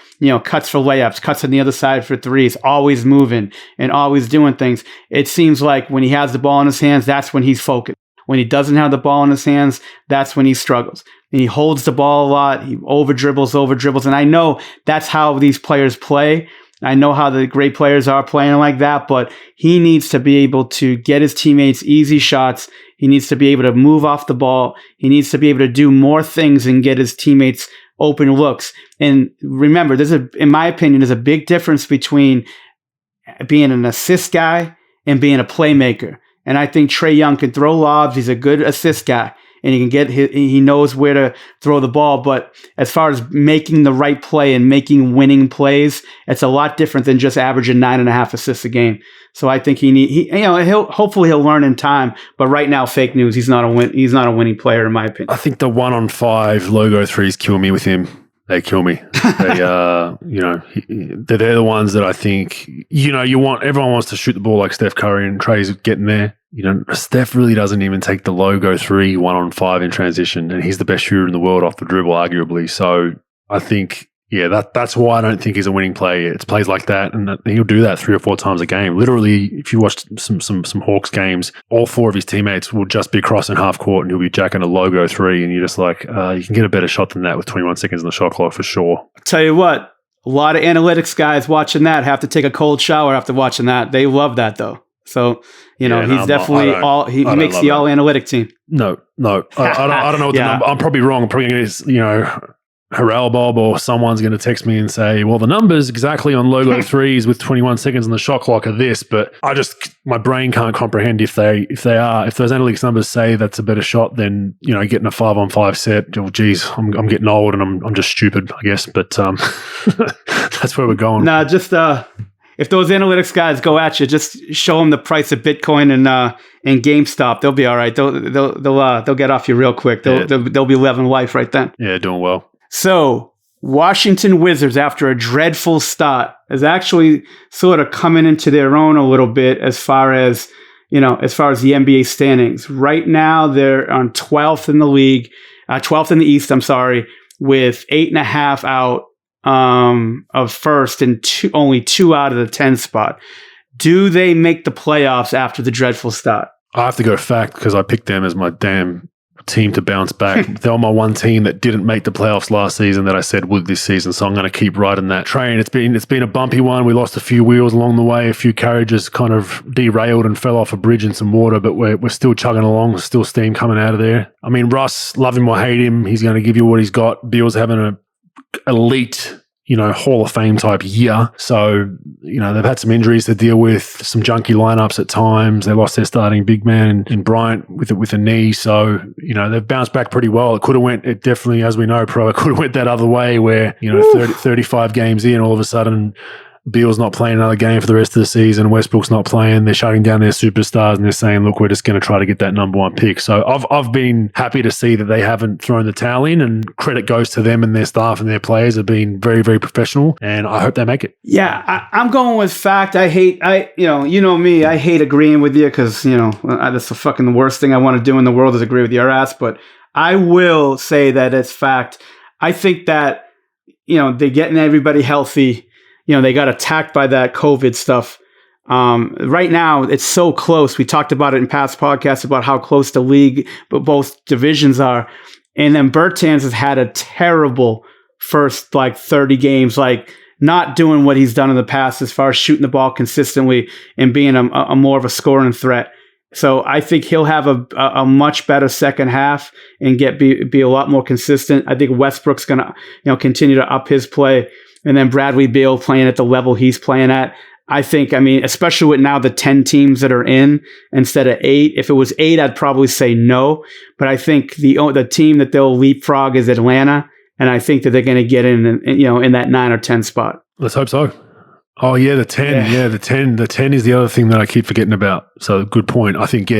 cuts for layups, cuts on the other side for threes, always moving and always doing things. It seems like when he has the ball in his hands, that's when he's focused. When he doesn't have the ball in his hands, that's when he struggles. And he holds the ball a lot. He over dribbles. And I know that's how these players play. I know how the great players are playing like that, but he needs to be able to get his teammates easy shots. He needs to be able to move off the ball. He needs to be able to do more things and get his teammates open looks. And remember, in my opinion, there's a big difference between being an assist guy and being a playmaker. And I think Trae Young can throw lobs. He's a good assist guy. And he knows where to throw the ball. But as far as making the right play and making winning plays, it's a lot different than just averaging 9.5 assists a game. So I think hopefully he'll learn in time. But right now, fake news. He's not a winning player in my opinion. I think the 1-on-5 logo threes kill me with him. They kill me. They're the ones that I think, everyone wants to shoot the ball like Steph Curry, and Trae's getting there. Steph really doesn't even take the logo 3 1-on-5 in transition, and he's the best shooter in the world off the dribble, arguably. So I think, Yeah, that's why I don't think he's a winning play. It's plays like that, and he'll do that 3 or 4 times a game. Literally, if you watch some Hawks games, all 4 of his teammates will just be crossing half court, and he'll be jacking a logo 3, and you're just like, you can get a better shot than that with 21 seconds on the shot clock for sure. I'll tell you what, a lot of analytics guys watching that have to take a cold shower after watching that. They love that though. So, he's definitely he makes the all analytic team. No. I don't know what the number. I'm probably wrong. I'm probably going to, Harrell Bob or someone's going to text me and say, well, the numbers exactly on logo 3s with 21 seconds on the shot clock are this, but my brain can't comprehend if those analytics numbers say that's a better shot than, getting a 5-on-5 set. Oh, geez, I'm getting old and I'm just stupid, I guess. But that's where we're going. Nah, just if those analytics guys go at you, just show them the price of Bitcoin and GameStop. They'll be all right. They'll get off you real quick. They'll be living life right then. Yeah, doing well. So, Washington Wizards, after a dreadful start, is actually sort of coming into their own a little bit as far as the NBA standings. Right now, they're on 12th in the league, 12th in the East, with 8.5 out of first and only 2 out of the 10 spot. Do they make the playoffs after the dreadful start? I have to go fact because I picked them as my damn team to bounce back. They were my one team that didn't make the playoffs last season that I said would this season, so I'm going to keep riding that train. It's been a bumpy one. We lost a few wheels along the way. A few carriages kind of derailed and fell off a bridge in some water, but we're still chugging along. There's still steam coming out of there. I mean, Russ, love him or hate him, he's going to give you what he's got. Beal's having an elite Hall of Fame type year. So, they've had some injuries to deal with, some junky lineups at times. They lost their starting big man in Bryant with a knee. So, they've bounced back pretty well. It definitely, as we know, it could have went that other way where, 35 games in, all of a sudden, Beal's not playing another game for the rest of the season. Westbrook's not playing. They're shutting down their superstars and they're saying, look, we're just going to try to get that number 1 pick. So I've been happy to see that they haven't thrown the towel in, and credit goes to them and their staff and their players have been very, very professional, and I hope they make it. Yeah, I'm going with fact. I hate me. I hate agreeing with you because, that's the fucking worst thing I want to do in the world is agree with your ass. But I will say that it's fact. I think that, they're getting everybody healthy. They got attacked by that COVID stuff. Right now, it's so close. We talked about it in past podcasts about how close the league, but both divisions are. And then Bertans has had a terrible first 30 games, not doing what he's done in the past as far as shooting the ball consistently and being a more of a scoring threat. So I think he'll have a much better second half and be a lot more consistent. I think Westbrook's going to continue to up his play. And then Bradley Beal playing at the level he's playing at. I think, especially with now the 10 teams that are in instead of 8. If it was 8, I'd probably say no. But I think the team that they'll leapfrog is Atlanta. And I think that they're going to get in that 9 or 10 spot. Let's hope so. Oh, yeah, the 10. Yeah, the 10. The 10 is the other thing that I keep forgetting about. So, good point. I think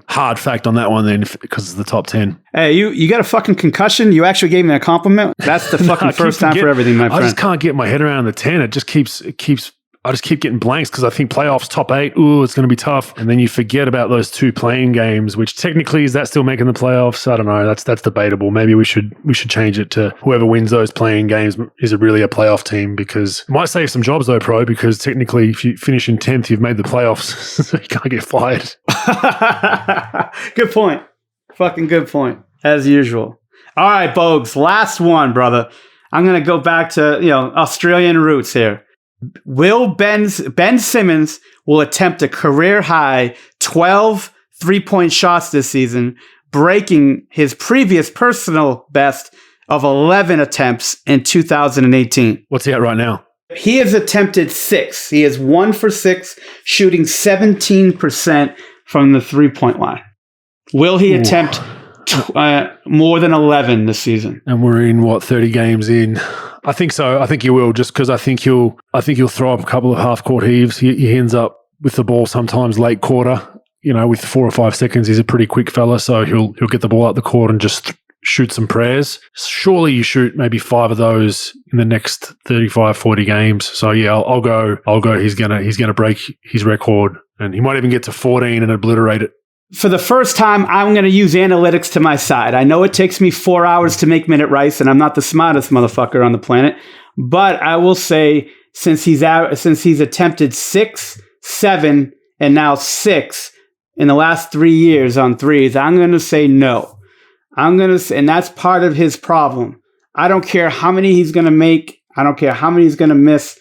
hard fact on that one then because it's the top 10. Hey, you got a fucking concussion? You actually gave me a compliment? That's the fucking first time for everything, my friend. I just can't get my head around the 10. It just keeps I just keep getting blanks because I think playoffs top 8, it's going to be tough. And then you forget about those 2 playing games, which technically is that still making the playoffs? I don't know. That's debatable. Maybe we should change it to whoever wins those playing games is really a playoff team, because it might save some jobs though, Pro, because technically if you finish in 10th, you've made the playoffs, so you can't get fired. Good point. Fucking good point. As usual. All right, Bogues, last one, brother. I'm going to go back to, Australian roots here. Ben Simmons will attempt a career-high 12 three-point shots this season, breaking his previous personal best of 11 attempts in 2018. What's he at right now? He has attempted 6. He is 1 for 6, shooting 17% from the three-point line. Will he attempt more than 11 this season? And we're in, 30 games in? I think so. I think he will, just because I think he'll throw up a couple of half-court heaves. He ends up with the ball sometimes late quarter. With 4 or 5 seconds, he's a pretty quick fella, so he'll get the ball out the court and just shoot some prayers. Surely you shoot maybe 5 of those in the next 35, 40 games. So yeah, I'll go. He's gonna break his record, and he might even get to 14 and obliterate it. For the first time, I'm going to use analytics to my side. I know it takes me 4 hours to make Minute Rice, and I'm not the smartest motherfucker on the planet, But I will say, since he's attempted 6, 7, and now 6 in the last 3 years on threes, I'm going to say no. And that's part of his problem. I don't care how many he's going to make. I don't care how many he's going to miss.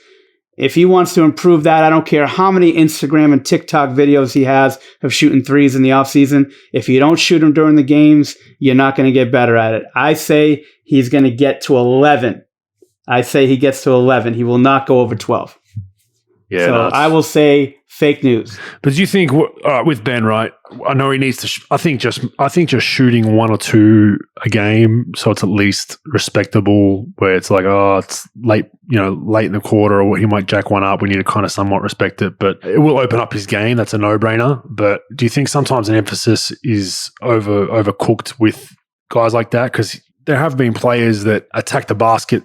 If he wants to improve that, I don't care how many Instagram and TikTok videos he has of shooting threes in the offseason. If you don't shoot them during the games, you're not going to get better at it. I say he's going to get to 11. I say he gets to 11. He will not go over 12. Yeah, so I will say fake news. But do you think with Ben, right? I know he needs to. I think just shooting 1 or 2 a game, so it's at least respectable. Where it's like, it's late, late in the quarter, or he might jack one up. We need to kind of somewhat respect it, but it will open up his game. That's a no-brainer. But do you think sometimes an emphasis is overcooked with guys like that? Because there have been players that attack the basket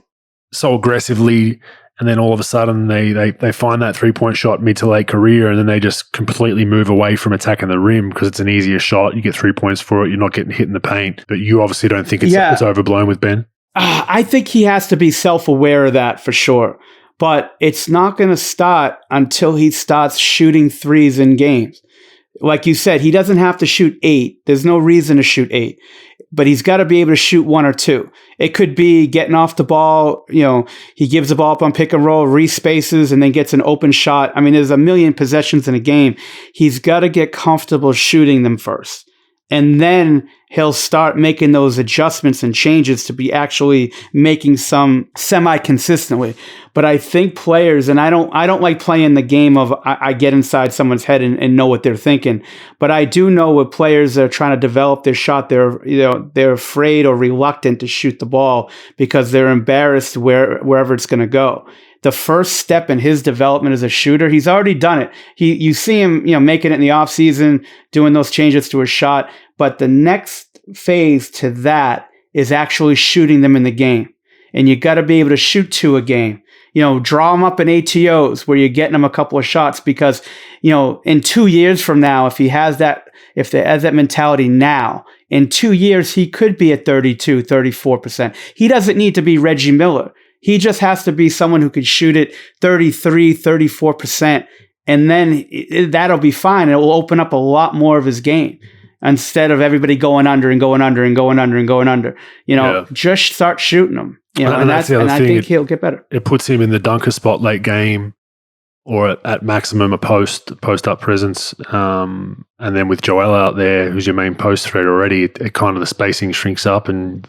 so aggressively, and then all of a sudden they find that 3-point shot mid to late career, and then they just completely move away from attacking the rim because it's an easier shot. You get 3 points for it. You're not getting hit in the paint. But you obviously don't think it's overblown with Ben? I think he has to be self-aware of that for sure. But it's not going to start until he starts shooting threes in games. Like you said, he doesn't have to shoot 8. There's no reason to shoot 8. But he's got to be able to shoot 1 or 2. It could be getting off the ball. He gives the ball up on pick and roll, respaces, and then gets an open shot. I mean, there's a million possessions in a game. He's got to get comfortable shooting them first. And then he'll start making those adjustments and changes to be actually making some semi-consistently. But I think players, and I don't like playing the game of I get inside someone's head and know what they're thinking. But I do know with players that are trying to develop their shot, they're afraid or reluctant to shoot the ball because they're embarrassed wherever it's going to go. The first step in his development as a shooter, he's already done it. You see him, making it in the offseason, doing those changes to his shot. But the next phase to that is actually shooting them in the game. And you got to be able to shoot 2 a game. Draw them up in ATOs where you're getting them a couple of shots because, in 2 years from now, if he has that mentality now, in 2 years, he could be at 32, 34%. He doesn't need to be Reggie Miller. He just has to be someone who could shoot it 33, 34%, and then that'll be fine. It will open up a lot more of his game instead of everybody going under and going under and going under and going under. Just start shooting them. And that's the other thing. I think he'll get better. It puts him in the dunker spot late game, or at maximum a post-up presence. And then with Joel out there, who's your main post threat already, it kind of the spacing shrinks up. And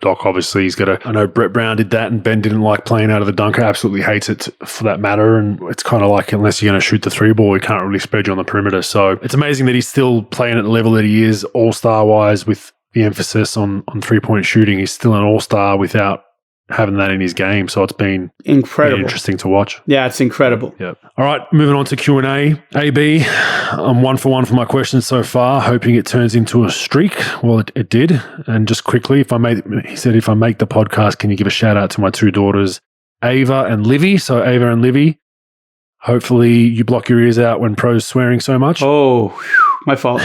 Doc obviously he's got a. I know Brett Brown did that, and Ben didn't like playing out of the dunker. Absolutely hates it for that matter. And it's kind of like unless you're going to shoot the 3 ball, he can't really spread you on the perimeter. So it's amazing that he's still playing at the level that he is, all-star wise, with the emphasis on 3-point shooting. He's still an all-star without having that in his game, so it's been incredible, interesting to watch. Yeah, it's incredible. Yeah. All right, moving on to Q&A. AB, I'm 1 for 1 for my questions so far, hoping it turns into a streak. Well, it did. And just quickly, he said, if I make the podcast, can you give a shout out to my 2 daughters, Ava and Livy? So Ava and Livy, hopefully you block your ears out when Pro's swearing so much. Oh, my fault.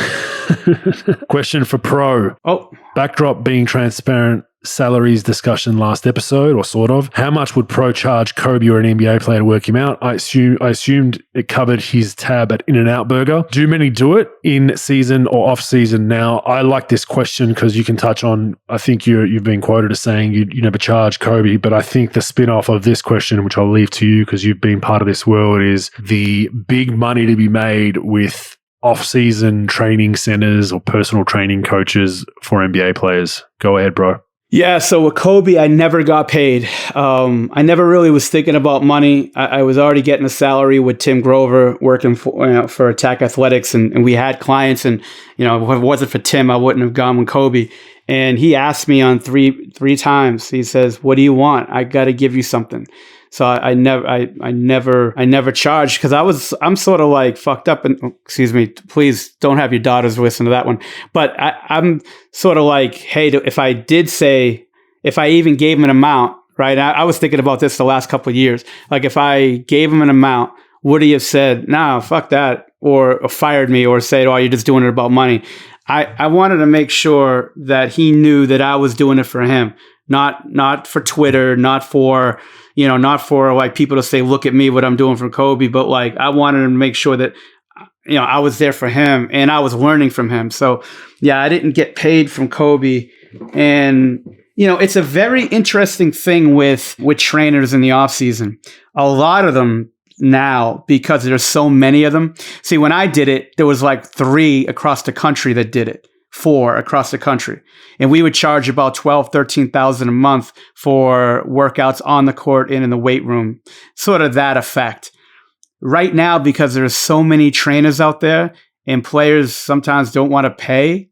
Question for Pro. Oh. Backdrop being transparent. Salaries discussion last episode, or sort of. How much would Pro charge Kobe or an NBA player to work him out? I assumed it covered his tab at In-N-Out Burger. Do many do it in season or off season? Now, I like this question because you can touch on. I think you've been quoted as saying you never charge Kobe, but I think the spin-off of this question, which I'll leave to you because you've been part of this world, is the big money to be made with off-season training centers or personal training coaches for NBA players. Go ahead, bro. Yeah, so with Kobe, I never got paid. I never really was thinking about money. I was already getting a salary with Tim Grover working for Attack Athletics, and we had clients. And if it wasn't for Tim, I wouldn't have gone with Kobe. And he asked me on three times. He says, "What do you want? I got to give you something." So I never charged because I'm sort of like fucked up. And excuse me, please don't have your daughters listen to that one. But I'm sort of like, hey, if I even gave him an amount, right? I was thinking about this the last couple of years. Like if I gave him an amount, would he have said, "Nah, fuck that," or fired me, or said, "Oh, you're just doing it about money"? I wanted to make sure that he knew that I was doing it for him. not for Twitter, not for like people to say, look at me, what I'm doing from Kobe, but like I wanted to make sure that I was there for him and I was learning from him. So yeah, I didn't get paid from Kobe. And it's a very interesting thing with trainers in the off season. A lot of them now, because there's so many of them. See, when I did it, there was like 3 across the country that did it. 4 across the country. And we would charge about $12,000-$13,000 a month for workouts on the court and in the weight room, sort of that effect. Right now, because there's so many trainers out there and players sometimes don't want to pay,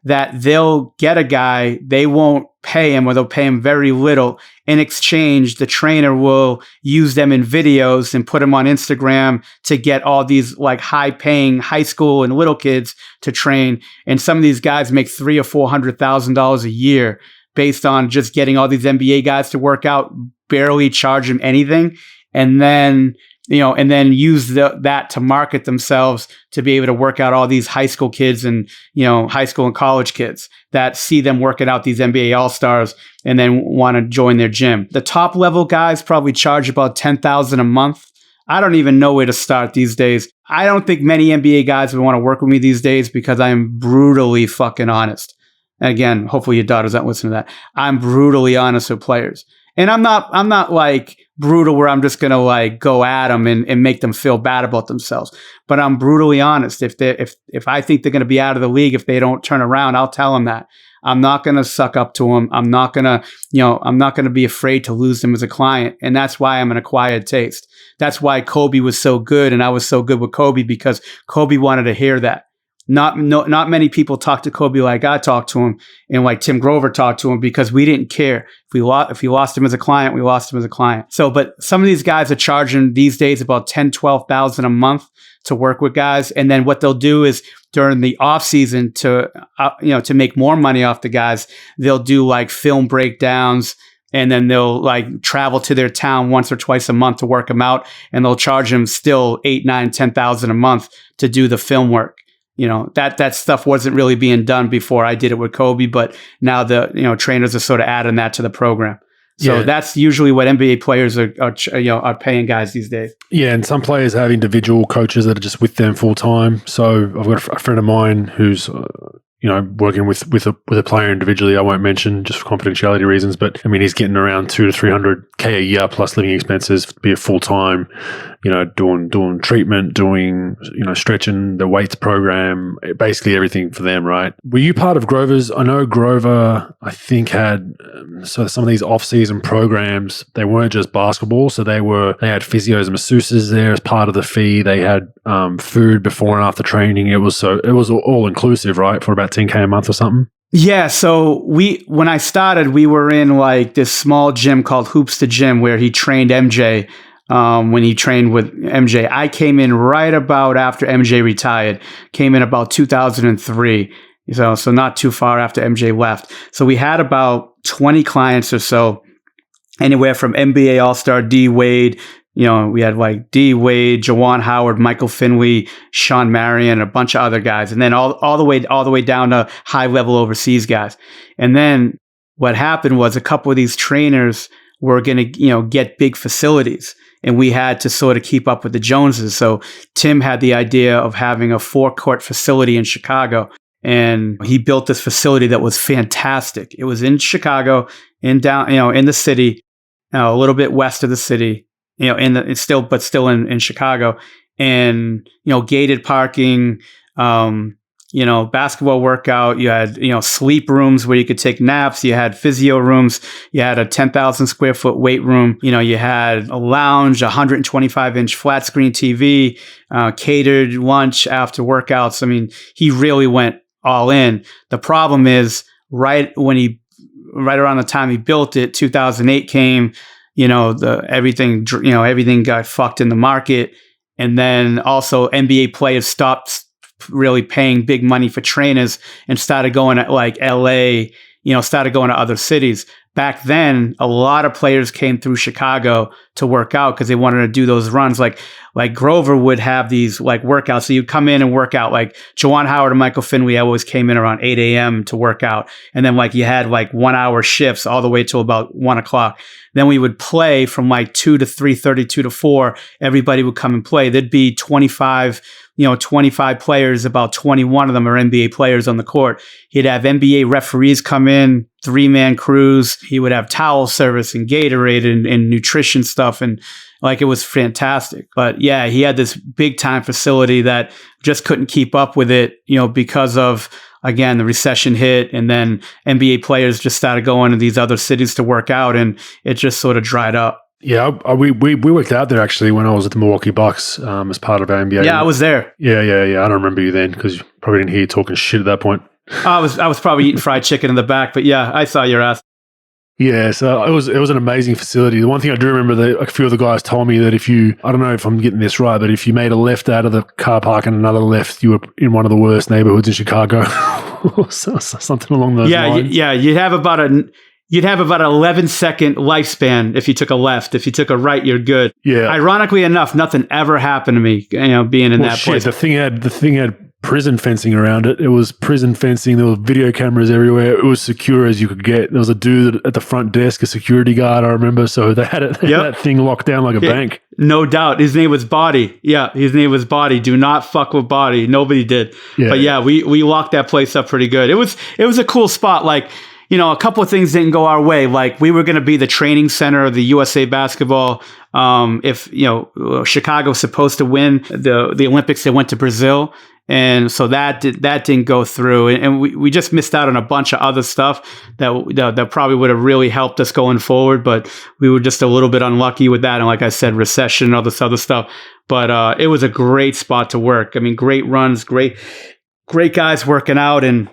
that they'll get a guy, they won't pay him or they'll pay him very little. In exchange, the trainer will use them in videos and put them on Instagram to get all these like high-paying high school and little kids to train. And some of these guys make $300,000 or $400,000 a year based on just getting all these NBA guys to work out, barely charge them anything, and then use that to market themselves to be able to work out all these high school kids and, high school and college kids that see them working out these NBA All-Stars and then want to join their gym. The top level guys probably charge about $10,000 a month. I don't even know where to start these days. I don't think many NBA guys would want to work with me these days because I am brutally fucking honest. And again, hopefully your daughters don't listen to that. I'm brutally honest with players. And I'm not like brutal where I'm just going to like go at them and make them feel bad about themselves. But I'm brutally honest. If I think they're going to be out of the league, if they don't turn around, I'll tell them that. I'm not going to suck up to them. I'm not going to be afraid to lose them as a client. And that's why I'm an acquired taste. That's why Kobe was so good. And I was so good with Kobe because Kobe wanted to hear that. Not many people talk to Kobe like I talked to him and like Tim Grover talked to him because we didn't care. If we lost him as a client, we lost him as a client. So, but some of these guys are charging these days about $10,000-$12,000 a month to work with guys. And then what they'll do is during the off season to make more money off the guys, they'll do like film breakdowns. And then they'll like travel to their town once or twice a month to work them out. And they'll charge them still $8,000, $9,000, $10,000 a month to do the film work. That stuff wasn't really being done before I did it with Kobe, but now the trainers are sort of adding that to the program. So that's usually what NBA players are paying guys these days. Yeah, and some players have individual coaches that are just with them full time. So I've got a friend of mine who's working with a player individually. I won't mention just for confidentiality reasons, but I mean he's getting around $200,000 to $300,000 a year plus living expenses to be a full time. Doing treatment, doing stretching, the weights program, basically everything for them, right? Were you part of Grover's? I know Grover, I think, had so some of these off-season programs. They weren't just basketball, so they had physios and masseuses there as part of the fee. They had food before and after training. It was all inclusive, right? For about $10,000 a month or something. Yeah, so when I started, we were in like this small gym called Hoops to Gym where he trained MJ. When he trained with MJ, I came in right about after MJ retired. Came in about 2003, so not too far after MJ left. So we had about 20 clients or so, anywhere from NBA All-Star D Wade. We had like D Wade, Jawan Howard, Michael Finley, Sean Marion, a bunch of other guys, and then all the way down to high level overseas guys. And then what happened was a couple of these trainers were going to get big facilities. And we had to sort of keep up with the Joneses. So Tim had the idea of having a 4-court facility in Chicago. And he built this facility that was fantastic. It was in Chicago, in the city, a little bit west of the city, still in Chicago. And, gated parking, basketball workout. You had, sleep rooms where you could take naps. You had physio rooms. You had a 10,000 square foot weight room. You had a lounge, 125-inch flat screen TV, catered lunch after workouts. I mean, he really went all in. The problem is right around the time he built it, 2008 came, everything got fucked in the market. And then also NBA players stopped really paying big money for trainers and started going at like LA, started going to other cities. Back then, a lot of players came through Chicago to work out because they wanted to do those runs. Like Grover would have these like workouts. So you'd come in and work out. Like Juwan Howard and Michael Finley always came in around 8 a.m. to work out. And then like you had like 1 hour shifts all the way till about 1 o'clock. Then we would play from like 2 to 3:30, 2 to 4. Everybody would come and play. There'd be 25 players, about 21 of them are NBA players on the court. He'd have NBA referees come in, 3-man crews. He would have towel service and Gatorade and nutrition stuff. And like, it was fantastic. But yeah, he had this big time facility that just couldn't keep up with it, because of, again, the recession hit, and then NBA players just started going to these other cities to work out, and it just sort of dried up. Yeah, we worked out there actually when I was at the Milwaukee Bucks as part of our NBA. Yeah, I was there. Yeah. I don't remember you then because you probably didn't hear you talking shit at that point. I was probably eating fried chicken in the back, but yeah, I saw your ass. Yeah, so it was an amazing facility. The one thing I do remember that a few of the guys told me that I don't know if I'm getting this right, but if you made a left out of the car park and another left, you were in one of the worst neighborhoods in Chicago. Something along those lines. Yeah, you'd have about an 11-second lifespan if you took a left. If you took a right, you're good. Yeah. Ironically enough, nothing ever happened to me, being in that place. The thing had prison fencing around it. It was prison fencing. There were video cameras everywhere. It was secure as you could get. There was a dude at the front desk, a security guard, I remember. So they had that thing locked down like a bank. No doubt. His name was Body. Yeah, his name was Body. Do not fuck with Body. Nobody did. Yeah. But yeah, we locked that place up pretty good. It was a cool spot. Like, a couple of things didn't go our way. Like, we were going to be the training center of the USA basketball. If Chicago's supposed to win the Olympics, they went to Brazil. And so that didn't go through, and we just missed out on a bunch of other stuff that probably would have really helped us going forward. But we were just a little bit unlucky with that, and like I said, recession and all this other stuff. But it was a great spot to work. I mean, great runs, great guys working out, and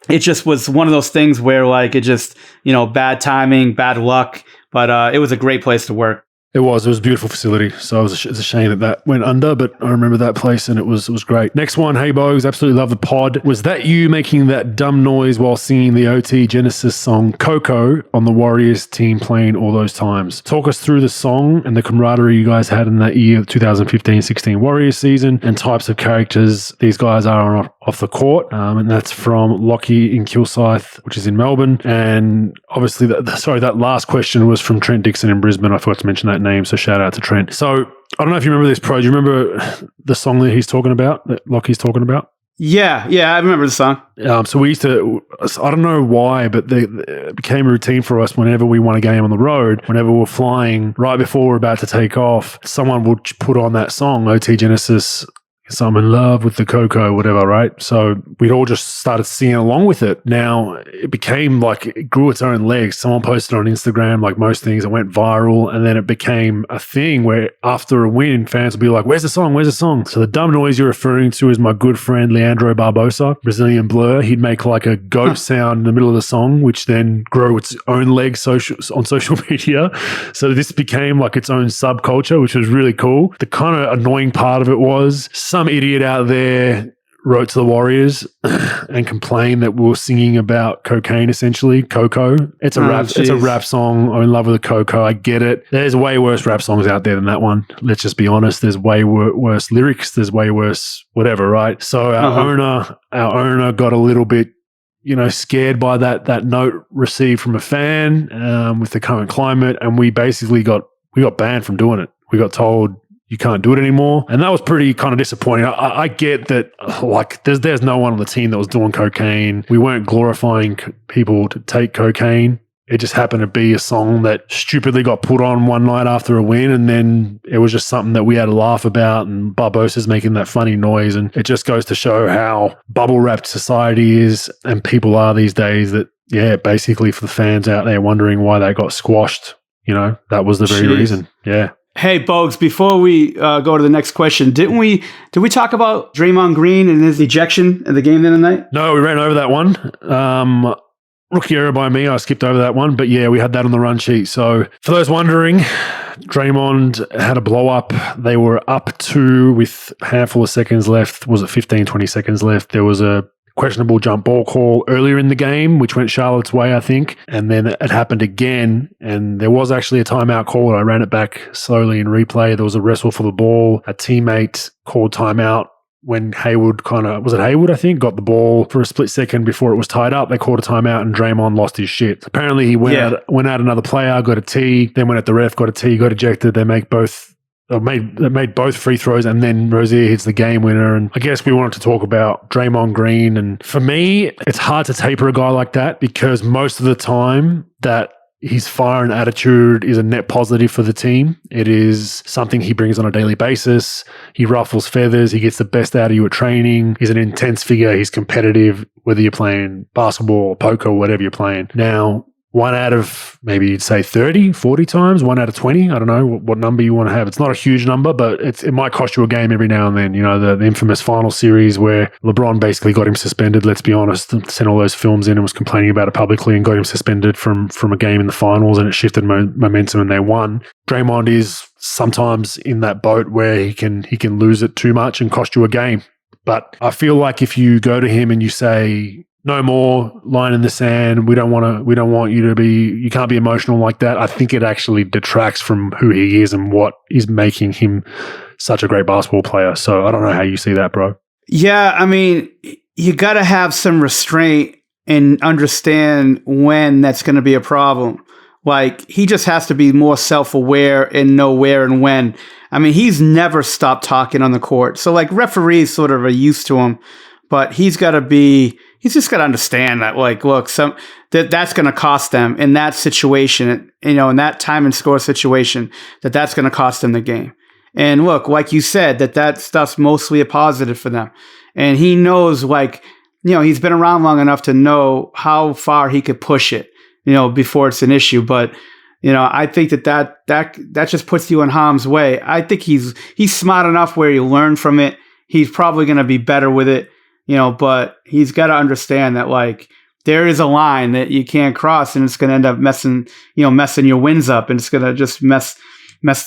it just was one of those things where like it just bad timing, bad luck. But it was a great place to work. It was a beautiful facility. So it's a shame that went under, but I remember that place and it was great. Next one, hey Bogues, absolutely love the pod. Was that you making that dumb noise while singing the OT Genesis song Coco on the Warriors team playing all those times? Talk us through the song and the camaraderie you guys had in that year, 2015-16 Warriors season, and types of characters these guys are off the court. And that's from Lockie in Kilsyth, which is in Melbourne. And obviously, that last question was from Trent Dixon in Brisbane. I forgot to mention that name, so shout out to Trent. So I don't know if you remember this, Pro. Do you remember the song that he's talking about, that Lockie's talking about? Yeah, I remember the song. So we used to, I don't know why, but it became a routine for us whenever we won a game on the road, whenever we were flying, right before we're about to take off, someone would put on that song, OT Genesis, so I'm in love with the Coco, whatever, right? So we'd all just started singing along with it. Now, it became like, it grew its own legs. Someone posted on Instagram, like most things, it went viral. And then it became a thing where after a win, fans would be like, where's the song? Where's the song? So the dumb noise you're referring to is my good friend, Leandro Barbosa, Brazilian Blur. He'd make like a goat sound in the middle of the song, which then grew its own legs on social media. So this became like its own subculture, which was really cool. The kind of annoying part of it was some idiot out there wrote to the Warriors and complained that we were singing about cocaine, essentially. Coco. It's a rap. Geez. It's a rap song. I'm in love with the Coco. I get it. There's way worse rap songs out there than that one. Let's just be honest. There's way worse lyrics. There's way worse whatever, right? So our owner got a little bit, scared by that note received from a fan with the current climate, and we basically got banned from doing it. We got told, you can't do it anymore. And that was pretty kind of disappointing. I get that, like, there's no one on the team that was doing cocaine. We weren't glorifying people to take cocaine. It just happened to be a song that stupidly got put on one night after a win, and then it was just something that we had to laugh about, and Barbosa's making that funny noise. And it just goes to show how bubble-wrapped society is and people are these days, that, basically for the fans out there wondering why they got squashed, that was the very reason. Yeah. Hey, Bogues, before we go to the next question, did we talk about Draymond Green and his ejection at the game the other night? No, we ran over that one. Rookie error by me. I skipped over that one. But yeah, we had that on the run sheet. So for those wondering, Draymond had a blow up. They were up 2 with a handful of seconds left. Was it 15, 20 seconds left? There was a questionable jump ball call earlier in the game, which went Charlotte's way, I think. And then it happened again. And there was actually a timeout call. I ran it back slowly in replay. There was a wrestle for the ball. A teammate called timeout when Hayward was it Hayward, I think, got the ball for a split second before it was tied up. They called a timeout and Draymond lost his shit. Apparently he went out another player, got a T, then went at the ref, got a T, got ejected. They made both free throws, and then Rozier hits the game winner. And I guess we wanted to talk about Draymond Green. And for me, it's hard to taper a guy like that because most of the time that his fire and attitude is a net positive for the team. It is something he brings on a daily basis. He ruffles feathers. He gets the best out of you at training. He's an intense figure. He's competitive, whether you're playing basketball or poker or whatever you're playing. Now, 1 out of maybe you'd say 30, 40 times, 1 out of 20. I don't know what number you want to have. It's not a huge number, but it might cost you a game every now and then. You know, the infamous final series where LeBron basically got him suspended, let's be honest, sent all those films in and was complaining about it publicly and got him suspended from a game in the finals, and it shifted momentum and they won. Draymond is sometimes in that boat where he can lose it too much and cost you a game. But I feel like if you go to him and you say, no more line in the sand. We don't want you to be, you can't be emotional like that. I think it actually detracts from who he is and what is making him such a great basketball player. So I don't know how you see that, bro. Yeah, I mean, you got to have some restraint and understand when that's going to be a problem. Like, he just has to be more self-aware and know where and when. I mean, he's never stopped talking on the court. So, like, referees sort of are used to him, but he's just got to understand that, like, look, that's going to cost them in that situation, you know, in that time and score situation, that's going to cost them the game. And look, like you said, that stuff's mostly a positive for them. And he knows, like, you know, he's been around long enough to know how far he could push it, you know, before it's an issue. But, you know, I think that just puts you in harm's way. I think he's smart enough where you learn from it. He's probably going to be better with it. You know, but he's got to understand that, like, there is a line that you can't cross, and it's going to end up messing your wins up, and it's going to just mess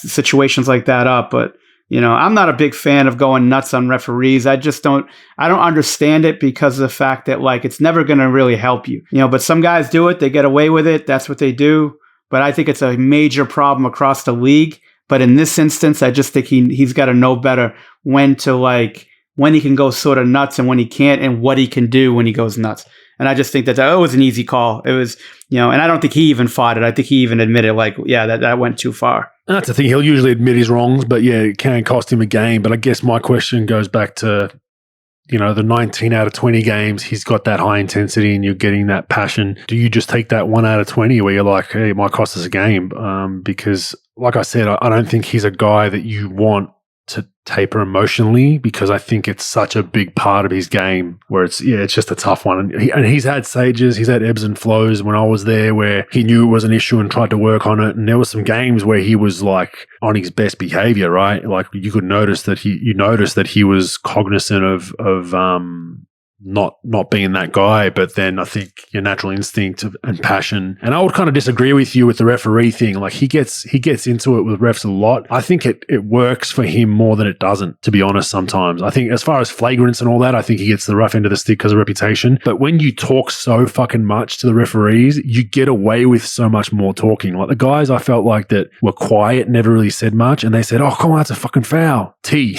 situations like that up. But, you know, I'm not a big fan of going nuts on referees. I don't understand it because of the fact that, like, it's never going to really help you. You know, but some guys do it. They get away with it. That's what they do. But I think it's a major problem across the league. But in this instance, I just think he's got to know better when he can go sort of nuts and when he can't, and what he can do when he goes nuts. And I just think that was an easy call. It was, you know, and I don't think he even fought it. I think he even admitted, like, yeah, that went too far. And that's the thing. He'll usually admit his wrongs, but yeah, it can cost him a game. But I guess my question goes back to, you know, the 19 out of 20 games, he's got that high intensity and you're getting that passion. Do you just take that 1 out of 20 where you're like, hey, it might cost us a game? Because like I said, I don't think he's a guy that you want to taper emotionally, because I think it's such a big part of his game where it's just a tough one. And he's had stages, he's had ebbs and flows when I was there where he knew it was an issue and tried to work on it. And there were some games where he was like on his best behavior, right? Like you could notice that he was cognizant of not being that guy, but then I think your natural instinct and passion. And I would kind of disagree with you with the referee thing. Like he gets into it with refs a lot. I think it works for him more than it doesn't, to be honest, sometimes. I think as far as flagrants and all that, I think he gets the rough end of the stick because of reputation. But when you talk so fucking much to the referees, you get away with so much more talking. Like the guys I felt like that were quiet, never really said much, and they said, oh, come on, that's a fucking foul. T.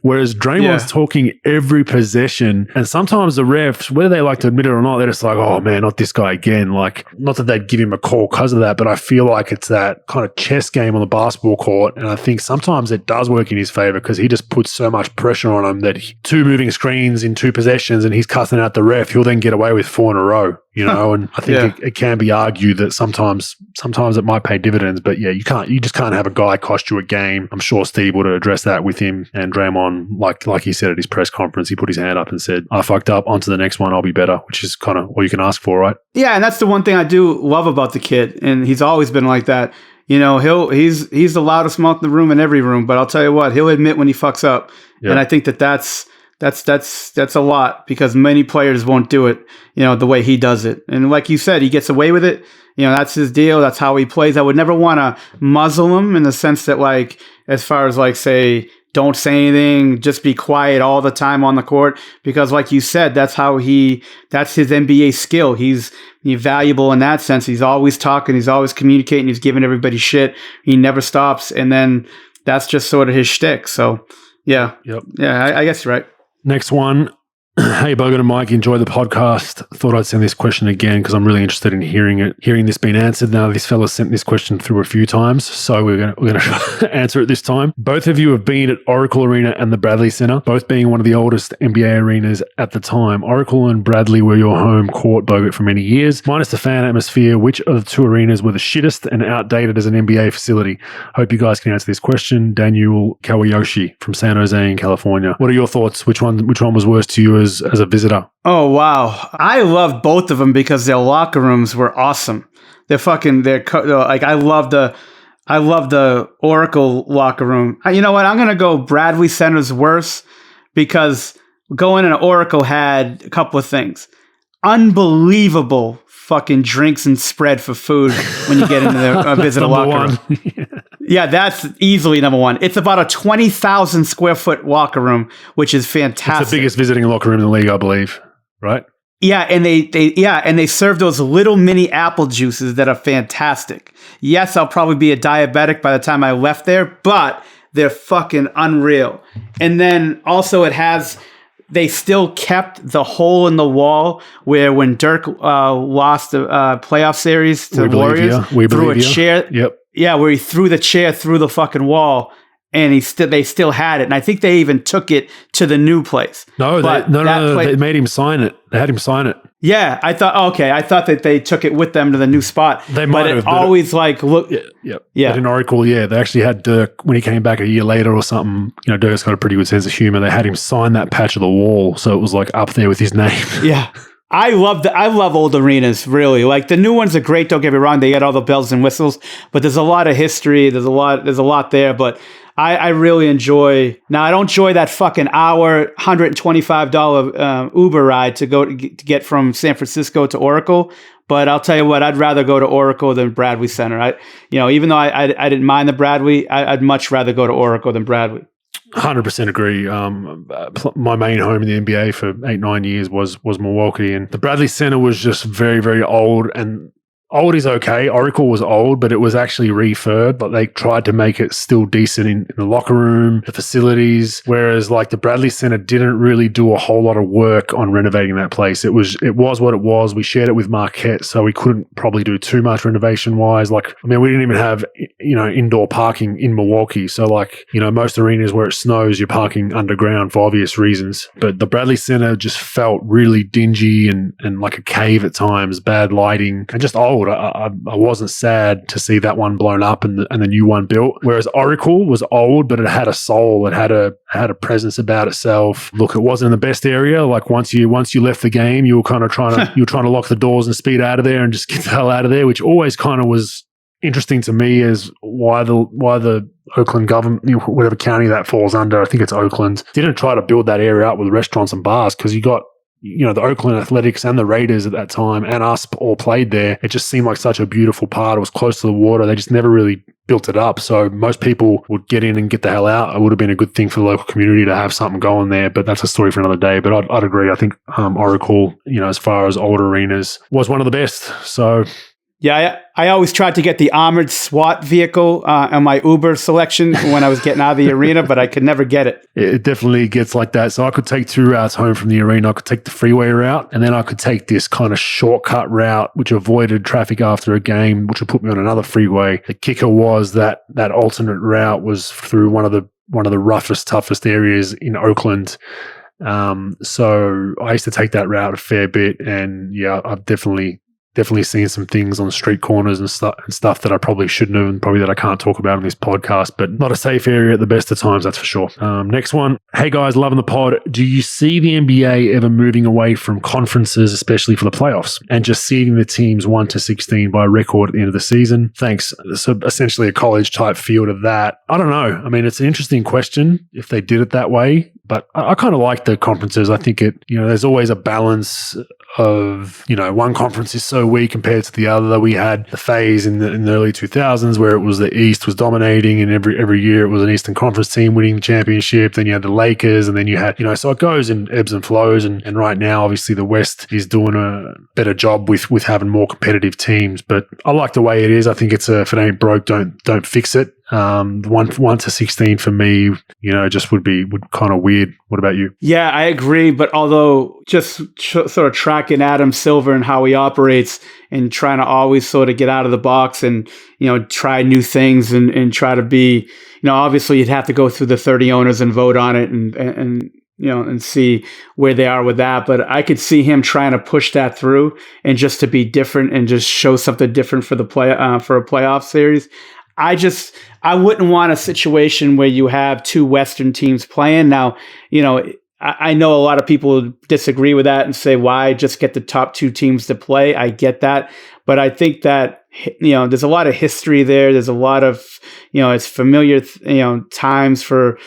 Whereas Draymond's talking every possession, and sometimes the refs, whether they like to admit it or not, they're just like, oh man, not this guy again. Like, not that they'd give him a call because of that, but I feel like it's that kind of chess game on the basketball court, and I think sometimes it does work in his favor because he just puts so much pressure on him that 2 moving screens in 2 possessions and he's cussing out the ref, he'll then get away with 4 in a row. You know, and I think it can be argued that sometimes it might pay dividends, but you just can't have a guy cost you a game. I'm sure Steve would have addressed that with him, and Draymond, like he said at his press conference, he put his hand up and said, I fucked up, on to the next one, I'll be better, which is kind of all you can ask for, right? Yeah, and that's the one thing I do love about the kid, and he's always been like that. You know, he's the loudest mouth in the room in every room, but I'll tell you what, he'll admit when he fucks up. Yep. And I think that's a lot, because many players won't do it, you know, the way he does it. And like you said, he gets away with it. You know, that's his deal. That's how he plays. I would never want to muzzle him in the sense that, like, as far as like, say, don't say anything, just be quiet all the time on the court. Because like you said, that's his NBA skill. He's valuable in that sense. He's always talking, he's always communicating, he's giving everybody shit. He never stops. And then that's just sort of his shtick. So yeah. Yep. Yeah, I guess you're right. Next one. Hey, Bogut and Mike, enjoy the podcast. Thought I'd send this question again because I'm really interested in hearing this being answered. Now, this fella sent this question through a few times, so we're going to answer it this time. Both of you have been at Oracle Arena and the Bradley Center, both being one of the oldest NBA arenas at the time. Oracle and Bradley were your home court, Bogut, for many years. Minus the fan atmosphere, which of the two arenas were the shittest and outdated as an NBA facility? Hope you guys can answer this question. Daniel Kawayoshi from San Jose in California. What are your thoughts? Which one was worse to you as a visitor? Oh, wow. I love both of them because their locker rooms were awesome. I love the Oracle locker room. You know what? I'm going to go Bradley Center's worse because going in Oracle had a couple of things. Unbelievable fucking drinks and spread for food when you get into the visitor locker room. Yeah, that's easily number one. It's about a 20,000 square foot locker room, which is fantastic. It's the biggest visiting locker room in the league, I believe, right? Yeah, and they serve those little mini apple juices that are fantastic. Yes, I'll probably be a diabetic by the time I left there, but they're fucking unreal. And then also they still kept the hole in the wall where when Dirk lost the playoff series to the Warriors, threw a chair. Yep. Yeah, where he threw the chair through the fucking wall, and they still had it. And I think they even took it to the new place. No, they made him sign it. They had him sign it. Yeah, I thought that they took it with them to the new spot. They might have. Yeah. But in Oracle, they actually had Dirk, when he came back a year later or something, Dirk's got a pretty good sense of humor. They had him sign that patch of the wall, so it was like up there with his name. Yeah. I love old arenas, really. Like the new ones are great, don't get me wrong. They got all the bells and whistles, but there's a lot of history. There's a lot there, but I really enjoy. Now I don't enjoy that fucking hour $125 Uber ride to get from San Francisco to Oracle. But I'll tell you what, I'd rather go to Oracle than Bradley Center. Even though I didn't mind the Bradley, I'd much rather go to Oracle than Bradley. 100% agree. My main home in the NBA for 8-9 years was Milwaukee, and the Bradley Center was just very, very old. And old is okay. Oracle was old, but it was actually refurbed. But they tried to make it still decent in the locker room, the facilities. Whereas like the Bradley Center didn't really do a whole lot of work on renovating that place. It was what it was. We shared it with Marquette, so we couldn't probably do too much renovation wise. We didn't even have indoor parking in Milwaukee. So most arenas where it snows, you're parking underground for obvious reasons. But the Bradley Center just felt really dingy and like a cave at times, bad lighting, and just old. I wasn't sad to see that one blown up and the new one built. Whereas Oracle was old, but it had a soul. It had a presence about itself. Look, it wasn't in the best area. Like once you left the game, you were kind of trying to lock the doors and speed out of there and just get the hell out of there, which always kind of was interesting to me as why the Oakland government, whatever county that falls under, I think it's Oakland, didn't try to build that area up with restaurants and bars, because you got the Oakland Athletics and the Raiders at that time and us all played there. It just seemed like such a beautiful part. It was close to the water. They just never really built it up. So most people would get in and get the hell out. It would have been a good thing for the local community to have something going there, but that's a story for another day. But I'd agree. I think Oracle, as far as old arenas, was one of the best. So yeah, I always tried to get the armored SWAT vehicle on my Uber selection when I was getting out of the arena, but I could never get it. It definitely gets like that. So I could take 2 routes home from the arena. I could take the freeway route, and then I could take this kind of shortcut route, which avoided traffic after a game, which would put me on another freeway. The kicker was that alternate route was through one of the roughest, toughest areas in Oakland. So I used to take that route a fair bit, and yeah, I've definitely seen some things on the street corners and stuff that I probably shouldn't have, and probably that I can't talk about on this podcast, but not a safe area at the best of times, that's for sure. Next one. Hey guys, loving the pod. Do you see the NBA ever moving away from conferences, especially for the playoffs, and just seeding the teams 1 to 16 by record at the end of the season? Thanks. So essentially a college type field of that. I don't know. I mean, it's an interesting question if they did it that way, but I kind of like the conferences. I think there's always a balance of, one conference is so weak compared to the other. We had the phase in the early 2000s where it was the East was dominating, and every year it was an Eastern Conference team winning the championship. Then you had the Lakers, and then you had, so it goes in ebbs and flows. And right now, obviously, the West is doing a better job with having more competitive teams. But I like the way it is. I think it's if it ain't broke, don't fix it. 1 to 16 for me, just would kind of weird. What about you? Yeah, I agree. But although just sort of tracking Adam Silver and how he operates and trying to always sort of get out of the box and, try new things and try to be, obviously you'd have to go through the 30 owners and vote on it and see where they are with that. But I could see him trying to push that through and just to be different and just show something different for for a playoff series. I wouldn't want a situation where you have two Western teams playing. Now, I know a lot of people disagree with that and say, why just get the top two teams to play? I get that. But I think that, there's a lot of history there. There's a lot of, it's familiar, times for,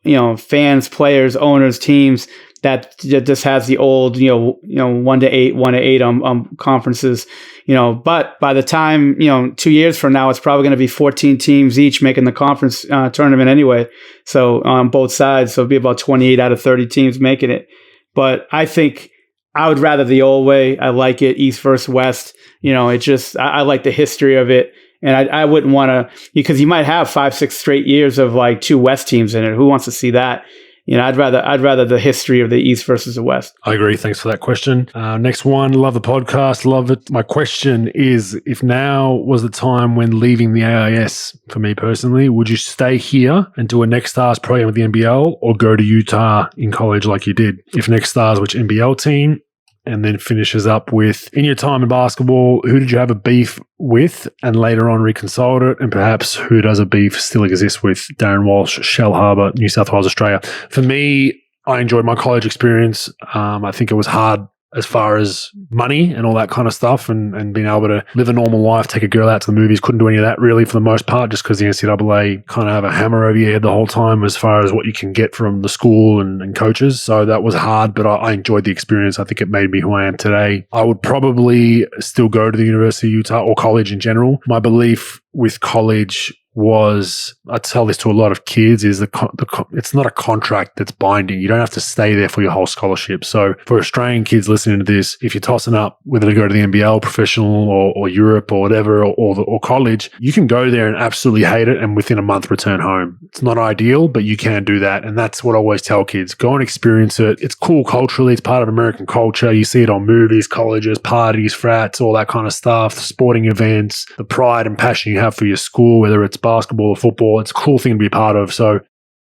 fans, players, owners, teams that just has the old, 1 to 8 conferences, but by the time, 2 years from now, it's probably going to be 14 teams each making the conference tournament anyway. So on both sides, so it'll be about 28 out of 30 teams making it. But I think I would rather the old way. I like it, East versus West. I like the history of it. And I wouldn't want to, because you might have 5-6 straight years of like two West teams in it. Who wants to see that? I'd rather the history of the East versus the West. I agree. Thanks for that question. Next one. Love the podcast. Love it. My question is, if now was the time when leaving the AIS, for me personally, would you stay here and do a Next Stars program with the NBL or go to Utah in college like you did? If Next Stars, which NBL team? And then finishes up with, in your time in basketball, who did you have a beef with and later on reconciled it? And perhaps who does a beef still exist with? Darren Walsh, Shell Harbour, New South Wales, Australia. For me, I enjoyed my college experience. I think it was hard as far as money and all that kind of stuff and being able to live a normal life, take a girl out to the movies. Couldn't do any of that really for the most part, just because the NCAA kind of have a hammer over your head the whole time as far as what you can get from the school and coaches. So that was hard, but I enjoyed the experience. I think it made me who I am today. I would probably still go to the University of Utah or college in general. My belief with college was, I tell this to a lot of kids, is it's not a contract that's binding. You don't have to stay there for your whole scholarship. So for Australian kids listening to this, if you're tossing up whether to go to the NBL, professional or Europe or whatever, or college, you can go there and absolutely hate it and within a month return home. It's not ideal, but you can do that. And that's what I always tell kids. Go and experience it. It's cool culturally. It's part of American culture. You see it on movies, colleges, parties, frats, all that kind of stuff, sporting events, the pride and passion you have for your school, whether it's basketball or football. It's a cool thing to be a part of. So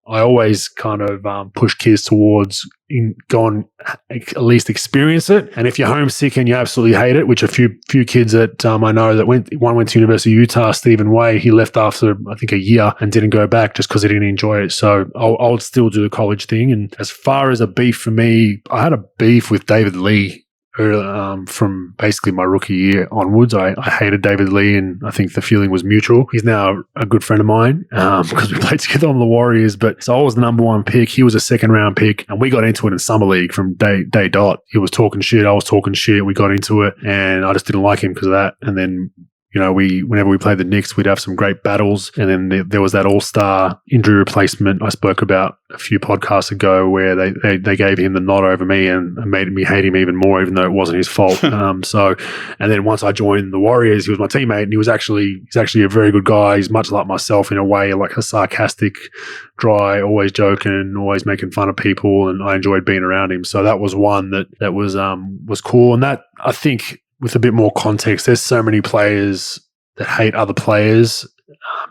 I always kind of push kids towards go and at least experience it. And if you're homesick and you absolutely hate it, which a few kids that I know that one went to University of Utah, Stephen Way, he left after I think a year and didn't go back just because he didn't enjoy it. So I would still do the college thing. And as far as a beef for me, I had a beef with David Lee from basically my rookie year onwards. I hated David Lee, and I think the feeling was mutual. He's now a good friend of mine because we played together on the Warriors. But so I was the number one pick. He was a second round pick, and we got into it in summer league from day dot. He was talking shit. I was talking shit. We got into it, and I just didn't like him because of that. And then, whenever we played the Knicks, we'd have some great battles. And then there was that all-star injury replacement I spoke about a few podcasts ago where they gave him the nod over me and made me hate him even more, even though it wasn't his fault. And then once I joined the Warriors, he was my teammate, and he's actually a very good guy. He's much like myself in a way, like a sarcastic, dry, always joking, always making fun of people, and I enjoyed being around him. So that was one that was cool. And that, I think, with a bit more context, there's so many players that hate other players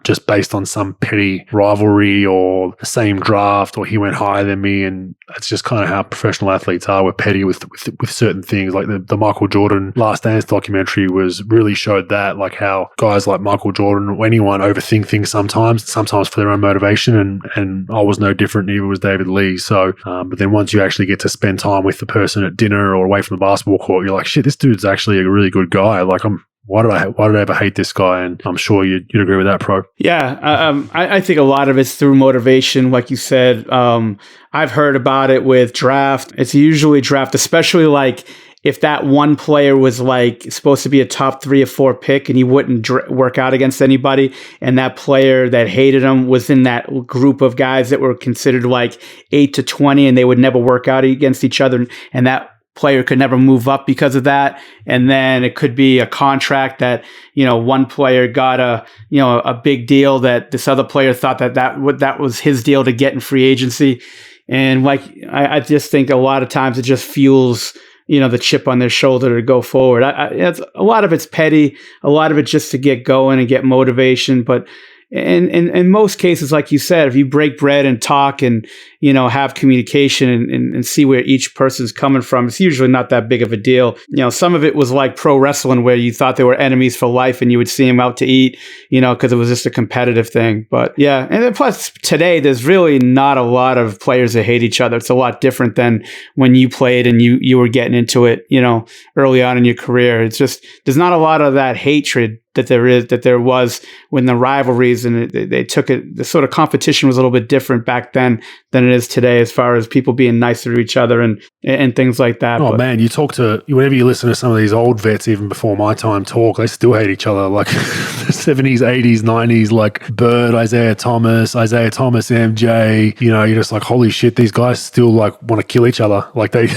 just based on some petty rivalry or the same draft, or he went higher than me. And that's just kind of how professional athletes are. We're petty with certain things. Like the Michael Jordan Last Dance documentary really showed that, like how guys like Michael Jordan or anyone overthink things sometimes for their own motivation. And I was no different, neither was David Lee. So, but then once you actually get to spend time with the person at dinner or away from the basketball court, you're like, shit, this dude's actually a really good guy. Like why did I ever hate this guy? And I'm sure you'd agree with that, Pro. Yeah, I think a lot of it's through motivation, like you said. I've heard about it with draft. It's usually draft, especially like if that one player was like supposed to be a top 3 or 4 pick and he wouldn't work out against anybody, and that player that hated him was in that group of guys that were considered like 8 to 20 and they would never work out against each other, and that player could never move up because of that. And then it could be a contract that, one player got a big deal that this other player thought that was his deal to get in free agency. And like, I just think a lot of times it just fuels, the chip on their shoulder to go forward. It's, a lot of it's petty, a lot of it just to get going and get motivation. But in most cases, like you said, if you break bread and talk and, have communication and see where each person's coming from, it's usually not that big of a deal. Some of it was like pro wrestling where you thought they were enemies for life and you would see them out to eat, because it was just a competitive thing. But yeah, and then plus today, there's really not a lot of players that hate each other. It's a lot different than when you played and you were getting into it, early on in your career. It's just, there's not a lot of that hatred that there was when the rivalries and they took it, the sort of competition was a little bit different back then than it is today, as far as people being nicer to each other and things like that. Oh, man, you talk to, whenever you listen to some of these old vets, even before my time talk, they still hate each other. Like the 70s, 80s, 90s, like Bird, Isaiah Thomas, MJ, you're just like, holy shit, these guys still like want to kill each other. Like they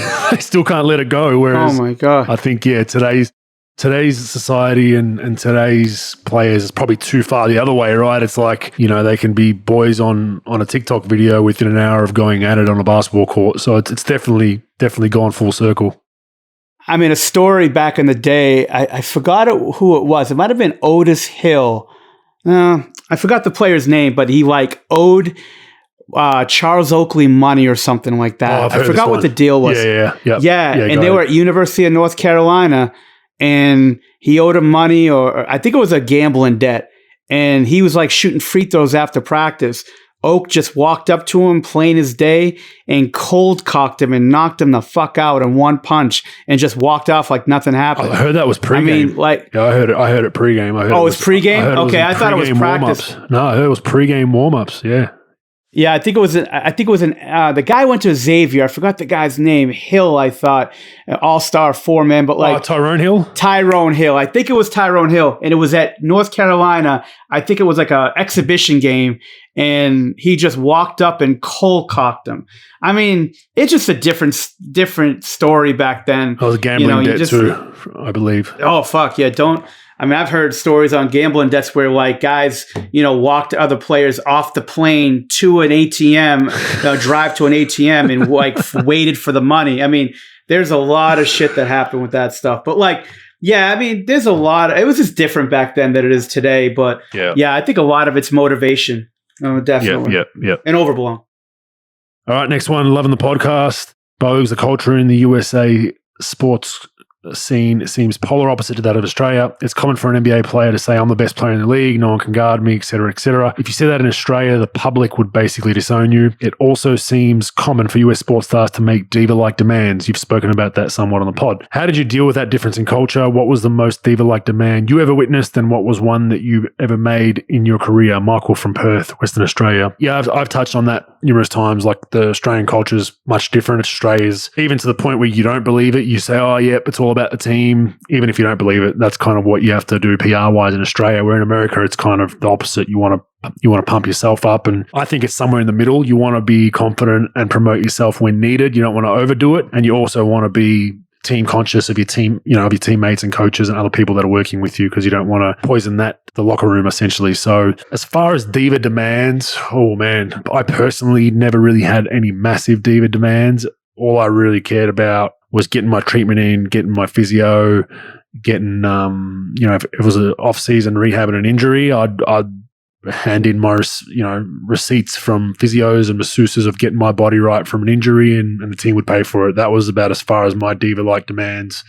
still can't let it go. Whereas oh my God, I think, today's society and today's players is probably too far the other way, right? It's like, they can be boys on a TikTok video within an hour of going at it on a basketball court. So it's definitely gone full circle. I mean, a story back in the day, I forgot who it was. It might have been Otis Hill. I forgot the player's name, but he like owed Charles Oakley money or something like that. I forgot what the deal was. Yeah. And they were at University of North Carolina. And he owed him money, or I think it was a gambling debt. And he was like shooting free throws after practice. Oak just walked up to him, plain as day, and cold cocked him and knocked him the fuck out in one punch and just walked off like nothing happened. I heard that was pregame. I mean, like, yeah, I heard it pregame. It was pregame? Okay, I thought it was practice. Warm-ups. No, I heard it was pregame warm-ups. Yeah. Yeah, I think it was. The guy went to Xavier. I forgot the guy's name. Hill, I thought, all-star 4-man, but like Tyrone Hill. Tyrone Hill. I think it was Tyrone Hill, and it was at North Carolina. I think it was like a exhibition game, and he just walked up and cold cocked him. I mean, it's just a different story back then. I was gambling debt too, I believe. Oh fuck yeah! I've heard stories on gambling debts where like guys, walked other players off the plane to an ATM, drive to an ATM and like waited for the money. I mean, there's a lot of shit that happened with that stuff. But like, yeah, I mean, there's a lot. It was just different back then than it is today. But yeah, I think a lot of it's motivation. Definitely. Yeah. And overblown. All right, next one. Loving the podcast. Bogues, the culture in the USA sports scene seems polar opposite to that of Australia. It's common for an NBA player to say, I'm the best player in the league, no one can guard me, etc., etc. If you say that in Australia, the public would basically disown you. It also seems common for US sports stars to make diva-like demands. You've spoken about that somewhat on the pod. How did you deal with that difference in culture? What was the most diva-like demand you ever witnessed, and what was one that you ever made in your career? Michael from Perth, Western Australia. Yeah, I've touched on that numerous times. Like, the Australian culture is much different. Australia's even to the point where you don't believe it. You say, oh, yeah, it's all about the team. Even if you don't believe it, that's kind of what you have to do PR-wise in Australia. Where in America, it's kind of the opposite. You want to pump yourself up, and I think it's somewhere in the middle. You want to be confident and promote yourself when needed. You don't want to overdo it, and you also want to be team conscious of your team, of your teammates and coaches and other people that are working with you, because you don't want to poison the locker room essentially. So as far as diva demands, oh man, I personally never really had any massive diva demands. All I really cared about was getting my treatment in, getting my physio, getting, if it was an off-season rehab and an injury, I'd hand in my, receipts from physios and masseuses of getting my body right from an injury, and the team would pay for it. That was about as far as my diva-like demands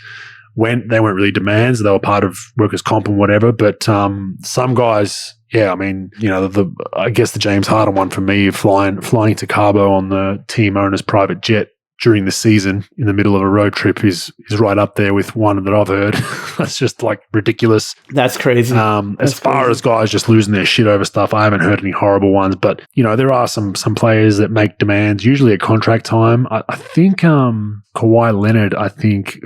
went. They weren't really demands. They were part of workers' comp and whatever. But some guys, yeah, I mean, I guess the James Harden one for me, flying to Cabo on the team owner's private jet, during the season in the middle of a road trip is right up there with one that I've heard. That's just like ridiculous. That's crazy. As far as guys just losing their shit over stuff, I haven't heard any horrible ones, but there are some players that make demands, usually at contract time. I think Kawhi Leonard,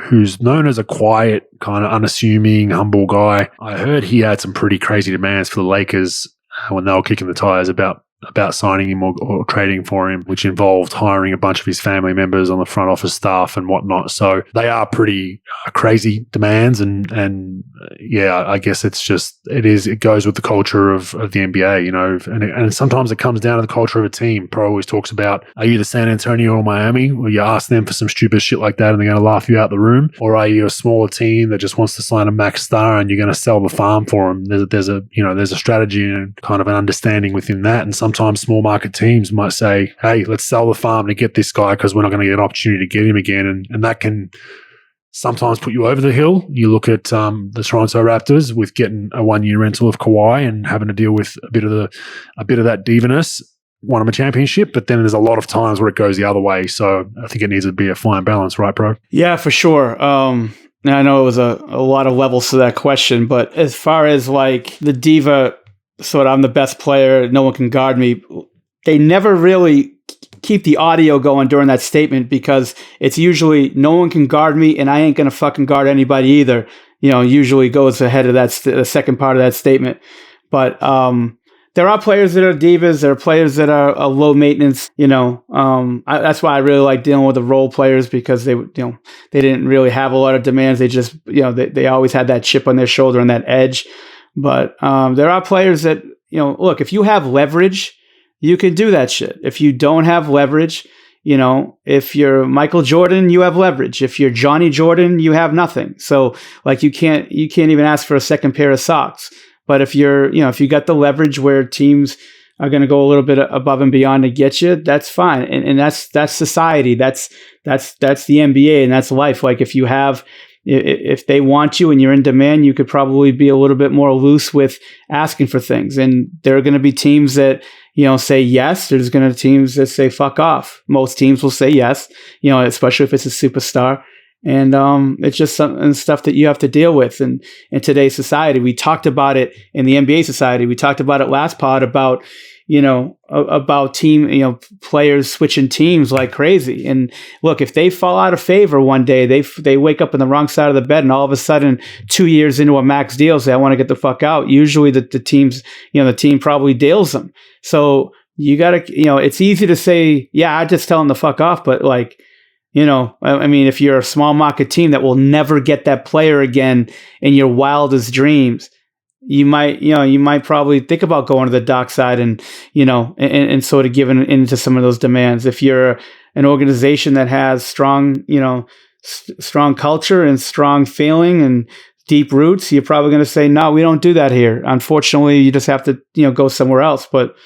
who's known as a quiet, kind of unassuming, humble guy. I heard he had some pretty crazy demands for the Lakers when they were kicking the tires about signing him or trading for him, which involved hiring a bunch of his family members on the front office staff and whatnot. So they are pretty crazy demands, and I guess it goes with the culture of the NBA, and sometimes it comes down to the culture of a team. Pro always talks about, are you the San Antonio or Miami, where you ask them for some stupid shit like that and they're going to laugh you out the room, or are you a smaller team that just wants to sign a max star and you're going to sell the farm for them? There's a strategy and kind of an understanding within that, and sometimes small market teams might say, hey, let's sell the farm to get this guy because we're not going to get an opportunity to get him again. And that can sometimes put you over the hill. You look at the Toronto Raptors with getting a 1-year rental of Kawhi and having to deal with a bit of that diviness, won him a championship, but then there's a lot of times where it goes the other way. So I think it needs to be a fine balance, right, bro? Yeah, for sure. Now I know it was a lot of levels to that question, but as far as like the diva sort of, I'm the best player, no one can guard me, they never really keep the audio going during that statement, because it's usually no one can guard me and I ain't going to fucking guard anybody either. Usually goes ahead of that the second part of that statement. But there are players that are divas. There are players that are low maintenance. That's why I really like dealing with the role players, because they didn't really have a lot of demands. They just, they always had that chip on their shoulder and that edge. But there are players that, look, if you have leverage, you can do that shit. If you don't have leverage, if you're Michael Jordan, you have leverage. If you're Johnny Jordan, you have nothing. So like you can't even ask for a second pair of socks. But if if you got the leverage where teams are going to go a little bit above and beyond to get you, that's fine. And that's society. That's the NBA, and that's life. Like if they want you and you're in demand, you could probably be a little bit more loose with asking for things. And there are going to be teams that, say yes. There's going to be teams that say fuck off. Most teams will say yes, especially if it's a superstar. And it's just stuff that you have to deal with in today's society. We talked about it in the NBA society. We talked about it last pod about team, players switching teams like crazy. And look, if they fall out of favor one day, they wake up on the wrong side of the bed, and all of a sudden 2 years into a max deal say, I want to get the fuck out. Usually the team probably deals them. So you got to, it's easy to say, yeah, I just tell them to fuck off. But like, if you're a small market team that will never get that player again in your wildest dreams, you might probably think about going to the dark side and sort of giving into some of those demands. If you're an organization that has strong culture and strong feeling and deep roots, you're probably going to say, no, we don't do that here. Unfortunately, you just have to, go somewhere else. But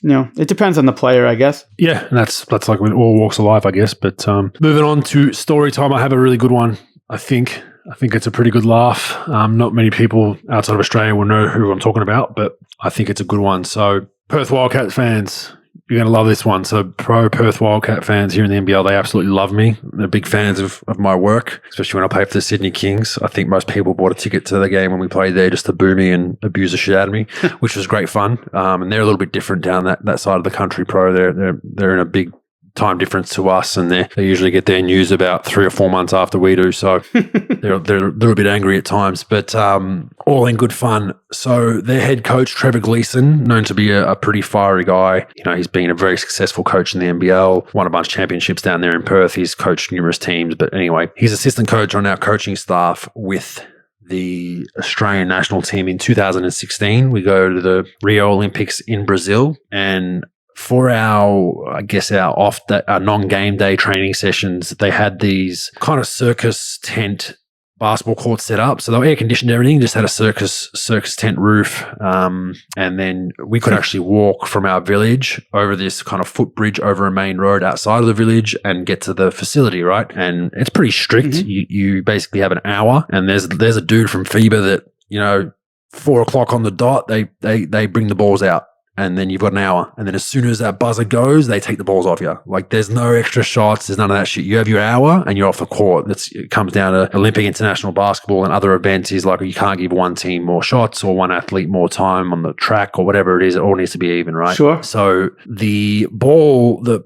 it depends on the player, I guess. Yeah, and that's like with all walks of life, I guess. But moving on to story time, I have a really good one, I think it's a pretty good laugh. Not many people outside of Australia will know who I'm talking about, but I think it's a good one. So Perth Wildcat fans, you're going to love this one. So pro Perth Wildcat fans here in the NBL, they absolutely love me. They're big fans of my work, especially when I play for the Sydney Kings. I think most people bought a ticket to the game when we played there just to boo me and abuse the shit out of me, which was great fun. And they're a little bit different down that side of the country, pro. They're in a big time difference to us, and they usually get their news about 3 or 4 months after we do, so they're a little bit angry at times, but all in good fun. So their head coach, Trevor Gleeson, known to be a pretty fiery guy. He's been a very successful coach in the NBL, won a bunch of championships down there in Perth. He's coached numerous teams, but anyway, he's assistant coach on our coaching staff with the Australian national team in 2016. We go to the Rio Olympics in Brazil, and for our non-game day training sessions, they had these kind of circus tent basketball courts set up. So they were air conditioned, everything, just had a circus tent roof. And then we could actually walk from our village over this kind of footbridge over a main road outside of the village and get to the facility, right? And it's pretty strict. Mm-hmm. You basically have an hour, and there's a dude from FIBA that, 4 o'clock on the dot, they bring the balls out. and then you've got an hour. And then as soon as that buzzer goes, they take the balls off you. Like there's no extra shots. There's none of that shit. You have your hour and you're off the court. It comes down to Olympic international basketball and other events is like you can't give one team more shots or one athlete more time on the track or whatever it is. It all needs to be even, right? Sure. So the ball, the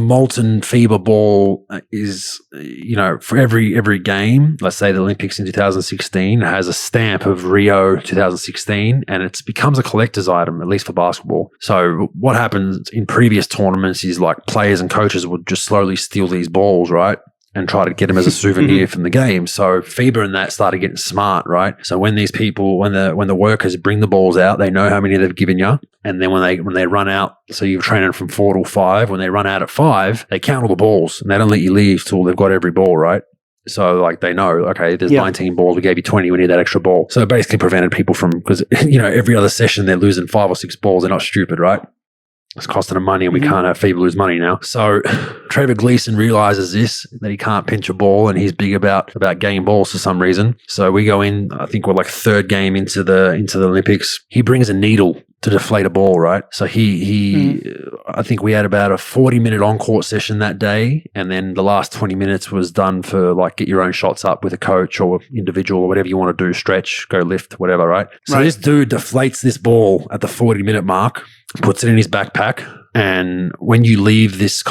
molten FIBA ball is, for every game, let's say the Olympics in 2016 has a stamp of Rio 2016 and it becomes a collector's item, at least for basketball. So what happens in previous tournaments is like players and coaches would just slowly steal these balls, right? And try to get them as a souvenir from the game. So FIBA and that started getting smart, right? So when these people, when the workers bring the balls out, they know how many they've given you. And then when they run out, so you're training from 4 till 5, when they run out at 5, they count all the balls and they don't let you leave till they've got every ball, right? So like they know, okay, there's 19 balls. We gave you 20. We need that extra ball. So it basically prevented people from, because, every other session they're losing 5 or 6 balls. They're not stupid, right? It's costing them money and we can't have FIBA lose money now. So Trevor Gleeson realizes that he can't pinch a ball and he's big about game balls for some reason. So we go in, I think we're like third game into the Olympics. He brings a needle to deflate a ball, right? So I think we had about a 40-minute on-court session that day, and then the last 20 minutes was done for like get your own shots up with a coach or individual or whatever you want to do, stretch, go lift, whatever, right? So this dude deflates this ball at the 40-minute mark, puts it in his backpack, and when you leave this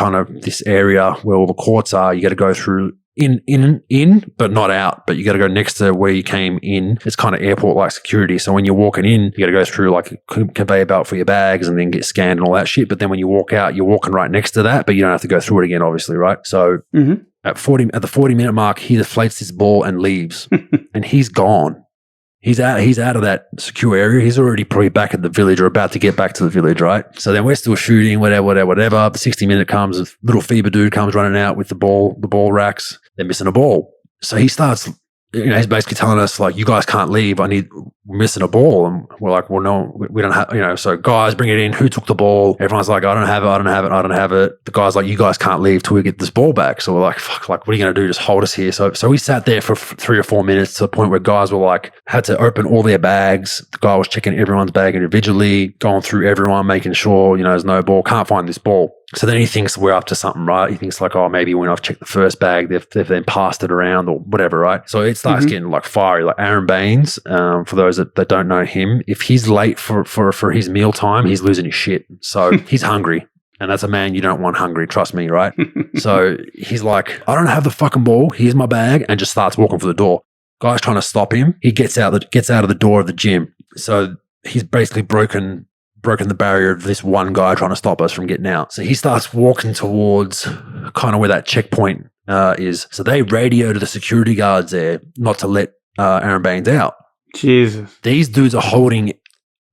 area where all the courts are, you got to go through in, but not out. But you got to go next to where you came in. It's kind of airport-like security. So when you're walking in, you got to go through like a conveyor belt for your bags and then get scanned and all that shit. But then when you walk out, you're walking right next to that, but you don't have to go through it again, obviously, right? So at the 40-minute mark, he deflates this ball and leaves, and he's gone. He's out of that secure area. He's already probably back at the village or about to get back to the village, right? So then we're still shooting, whatever. The 60-minute comes, a little FIBA dude comes running out with the ball racks. They're missing a ball. So he starts, he's basically telling us like, you guys can't leave. We're missing a ball. And we're like, well, no, we don't have, so guys, bring it in. Who took the ball? Everyone's like, I don't have it. The guy's like, you guys can't leave till we get this ball back. So we're like, fuck, like, what are you going to do? Just hold us here. So we sat there for 3 or 4 minutes to the point where guys were like, had to open all their bags. The guy was checking everyone's bag individually, going through everyone, making sure, there's no ball, can't find this ball. So then he thinks we're up to something, right? He thinks like, oh, maybe when I've checked the first bag, they've then passed it around or whatever, right? So it starts getting like fiery. Like Aaron Baines, for those that don't know him, if he's late for his meal time, he's losing his shit. So he's hungry. And that's a man you don't want hungry, trust me, right? So he's like, I don't have the fucking ball. Here's my bag, and just starts walking for the door. Guy's trying to stop him. He gets out of the door of the gym. So he's basically broken the barrier of this one guy trying to stop us from getting out. So he starts walking towards kind of where that checkpoint is. So they radio to the security guards there not to let Aaron Baines out. Jesus. These dudes are holding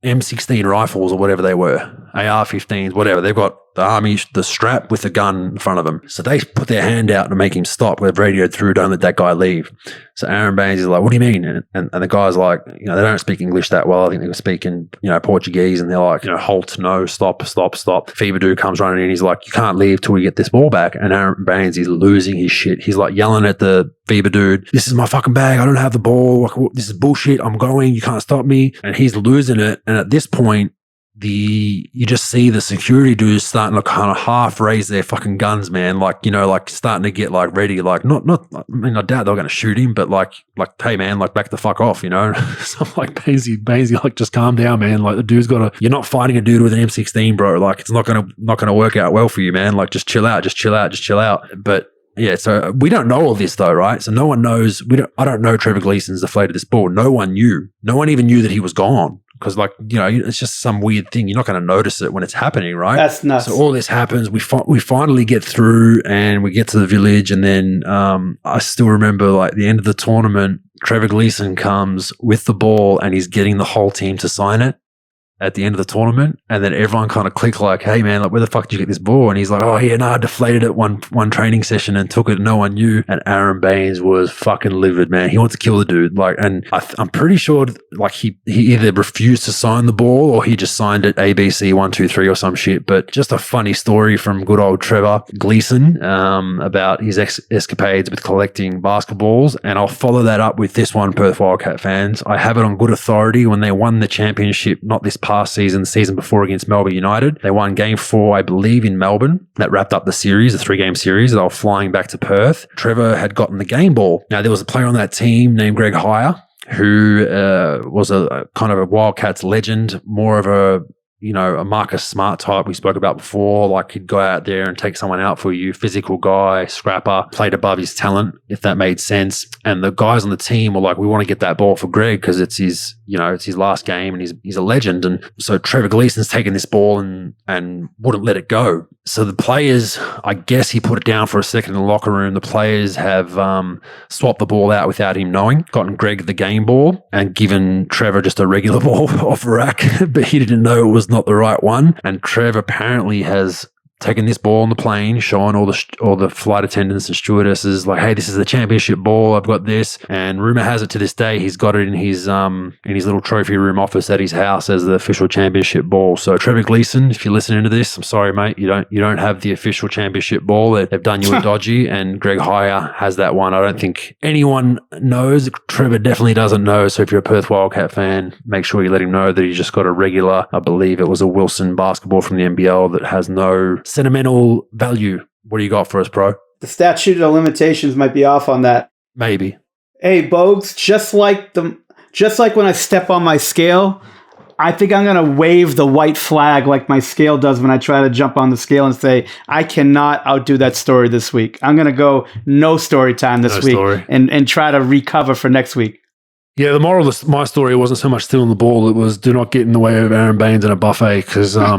M16 rifles or whatever they were, AR-15s, whatever. They've got the strap with the gun in front of them. So they put their hand out to make him stop. They've radioed through, don't let that guy leave. So Aaron Baines is like, what do you mean? And the guy's like, they don't speak English that well. I think they were speaking, Portuguese, and they're like, halt, no, stop. FIBA dude comes running in. He's like, you can't leave till we get this ball back. And Aaron Baines is losing his shit. He's like yelling at the FIBA dude, this is my fucking bag. I don't have the ball. This is bullshit. I'm going. You can't stop me. And he's losing it. And at this point, you just see the security dudes starting to kind of half raise their fucking guns, man. Like, starting to get like ready, like not, I mean, I doubt they're going to shoot him, but like, hey man, like back the fuck off, So I'm like, Bainesy, like just calm down, man. Like the dude's you're not fighting a dude with an M16, bro. Like it's not going to work out well for you, man. Like just chill out. But yeah, so we don't know all this though, right? So no one knows. I don't know Trevor Gleeson's deflated this ball. No one knew. No one even knew that he was gone. Because it's just some weird thing. You're not going to notice it when it's happening, right? That's nuts. So all this happens. We finally get through and we get to the village. And then I still remember like the end of the tournament, Trevor Gleeson comes with the ball and he's getting the whole team to sign it at the end of the tournament. And then everyone kind of clicked like, hey man, like where the fuck did you get this ball? And he's like, oh yeah, no, I deflated it one training session and took it. No one knew. And Aaron Baines was fucking livid, man. He wanted to kill the dude. Like, and I'm pretty sure like he either refused to sign the ball or he just signed it ABC 1, 2, 3 or some shit. But just a funny story from good old Trevor Gleeson about his escapades with collecting basketballs. And I'll follow that up with this one, Perth Wildcat fans. I have it on good authority when they won the championship, not this past past season, the season before against Melbourne United. They won game 4, I believe, in Melbourne. That wrapped up the series, the 3-game series. They were flying back to Perth. Trevor had gotten the game ball. Now, there was a player on that team named Greg Hire, who was a kind of a Wildcats legend, more of a Marcus Smart type we spoke about before. Like, he'd go out there and take someone out for you, physical guy, scrapper, played above his talent, if that made sense. And the guys on the team were like, we want to get that ball for Greg because it's his last game and he's a legend. And so Trevor Gleason's taken this ball and wouldn't let it go. So the players, I guess he put it down for a second in the locker room. The players have swapped the ball out without him knowing, gotten Greg the game ball and given Trevor just a regular ball off rack, but he didn't know it was not the right one. And Trev apparently has taken this ball on the plane, showing all the flight attendants and stewardesses like, hey, this is the championship ball. I've got this. And rumor has it to this day he's got it in his little trophy room office at his house as the official championship ball. So Trevor Gleason, if you're listening to this, I'm sorry, mate, you don't have the official championship ball. They've done you a dodgy, and Greg Hire has that one. I don't think anyone knows. Trevor definitely doesn't know. So if you're a Perth Wildcat fan, make sure you let him know that he's just got a regular, I believe it was a Wilson basketball from the NBL that has no sentimental value. What do you got for us, bro? The statute of limitations might be off on that. Maybe. Hey, Bogues, just like when I step on my scale, I think I'm going to wave the white flag like my scale does when I try to jump on the scale and say, I cannot outdo that story this week. I'm going to go no story time this week and try to recover for next week. Yeah, the moral of my story wasn't so much stealing the ball. It was do not get in the way of Aaron Baines in a buffet, because I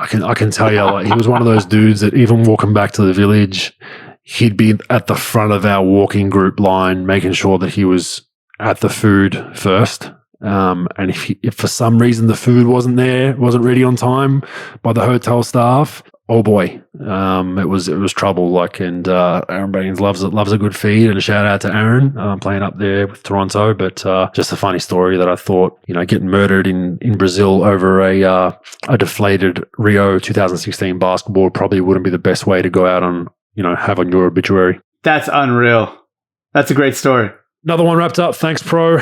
can tell you, like, he was one of those dudes that even walking back to the village, he'd be at the front of our walking group line, making sure that he was at the food first. And if for some reason the food wasn't ready on time by the hotel staff, oh boy, it was trouble. Like, and Aaron Baines loves a good feed, and a shout out to Aaron playing up there with Toronto. But just a funny story that I thought, getting murdered in Brazil over a deflated Rio 2016 basketball probably wouldn't be the best way to go out on have on your obituary. That's unreal. That's a great story. Another one wrapped up. Thanks, Pro.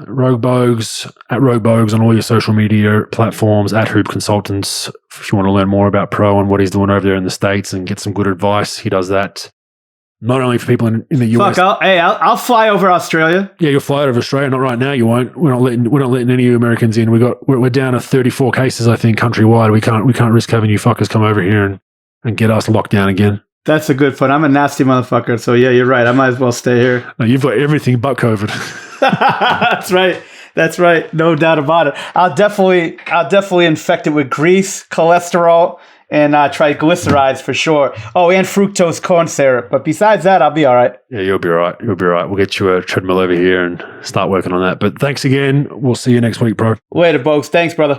Rogue Bogues, at Rogue Bogues on all your social media platforms, at Hoop Consultants. If you want to learn more about Pro and what he's doing over there in the States and get some good advice, he does that not only for people in the US. I'll fly over Australia. Yeah, you'll fly over Australia. Not right now. You won't. We're not letting any Americans in. We're down to 34 cases, I think, countrywide. We can't risk having you fuckers come over here and get us locked down again. That's a good point. I'm a nasty motherfucker, so yeah, you're right. I might as well stay here. No, you've got everything but COVID. That's right. No doubt about it. I'll definitely infect it with grease, cholesterol, and triglycerides for sure. Oh, and fructose corn syrup. But besides that, I'll be all right. Yeah, you'll be all right. We'll get you a treadmill over here and start working on that. But thanks again. We'll see you next week, bro. Later, Bogues. Thanks, brother.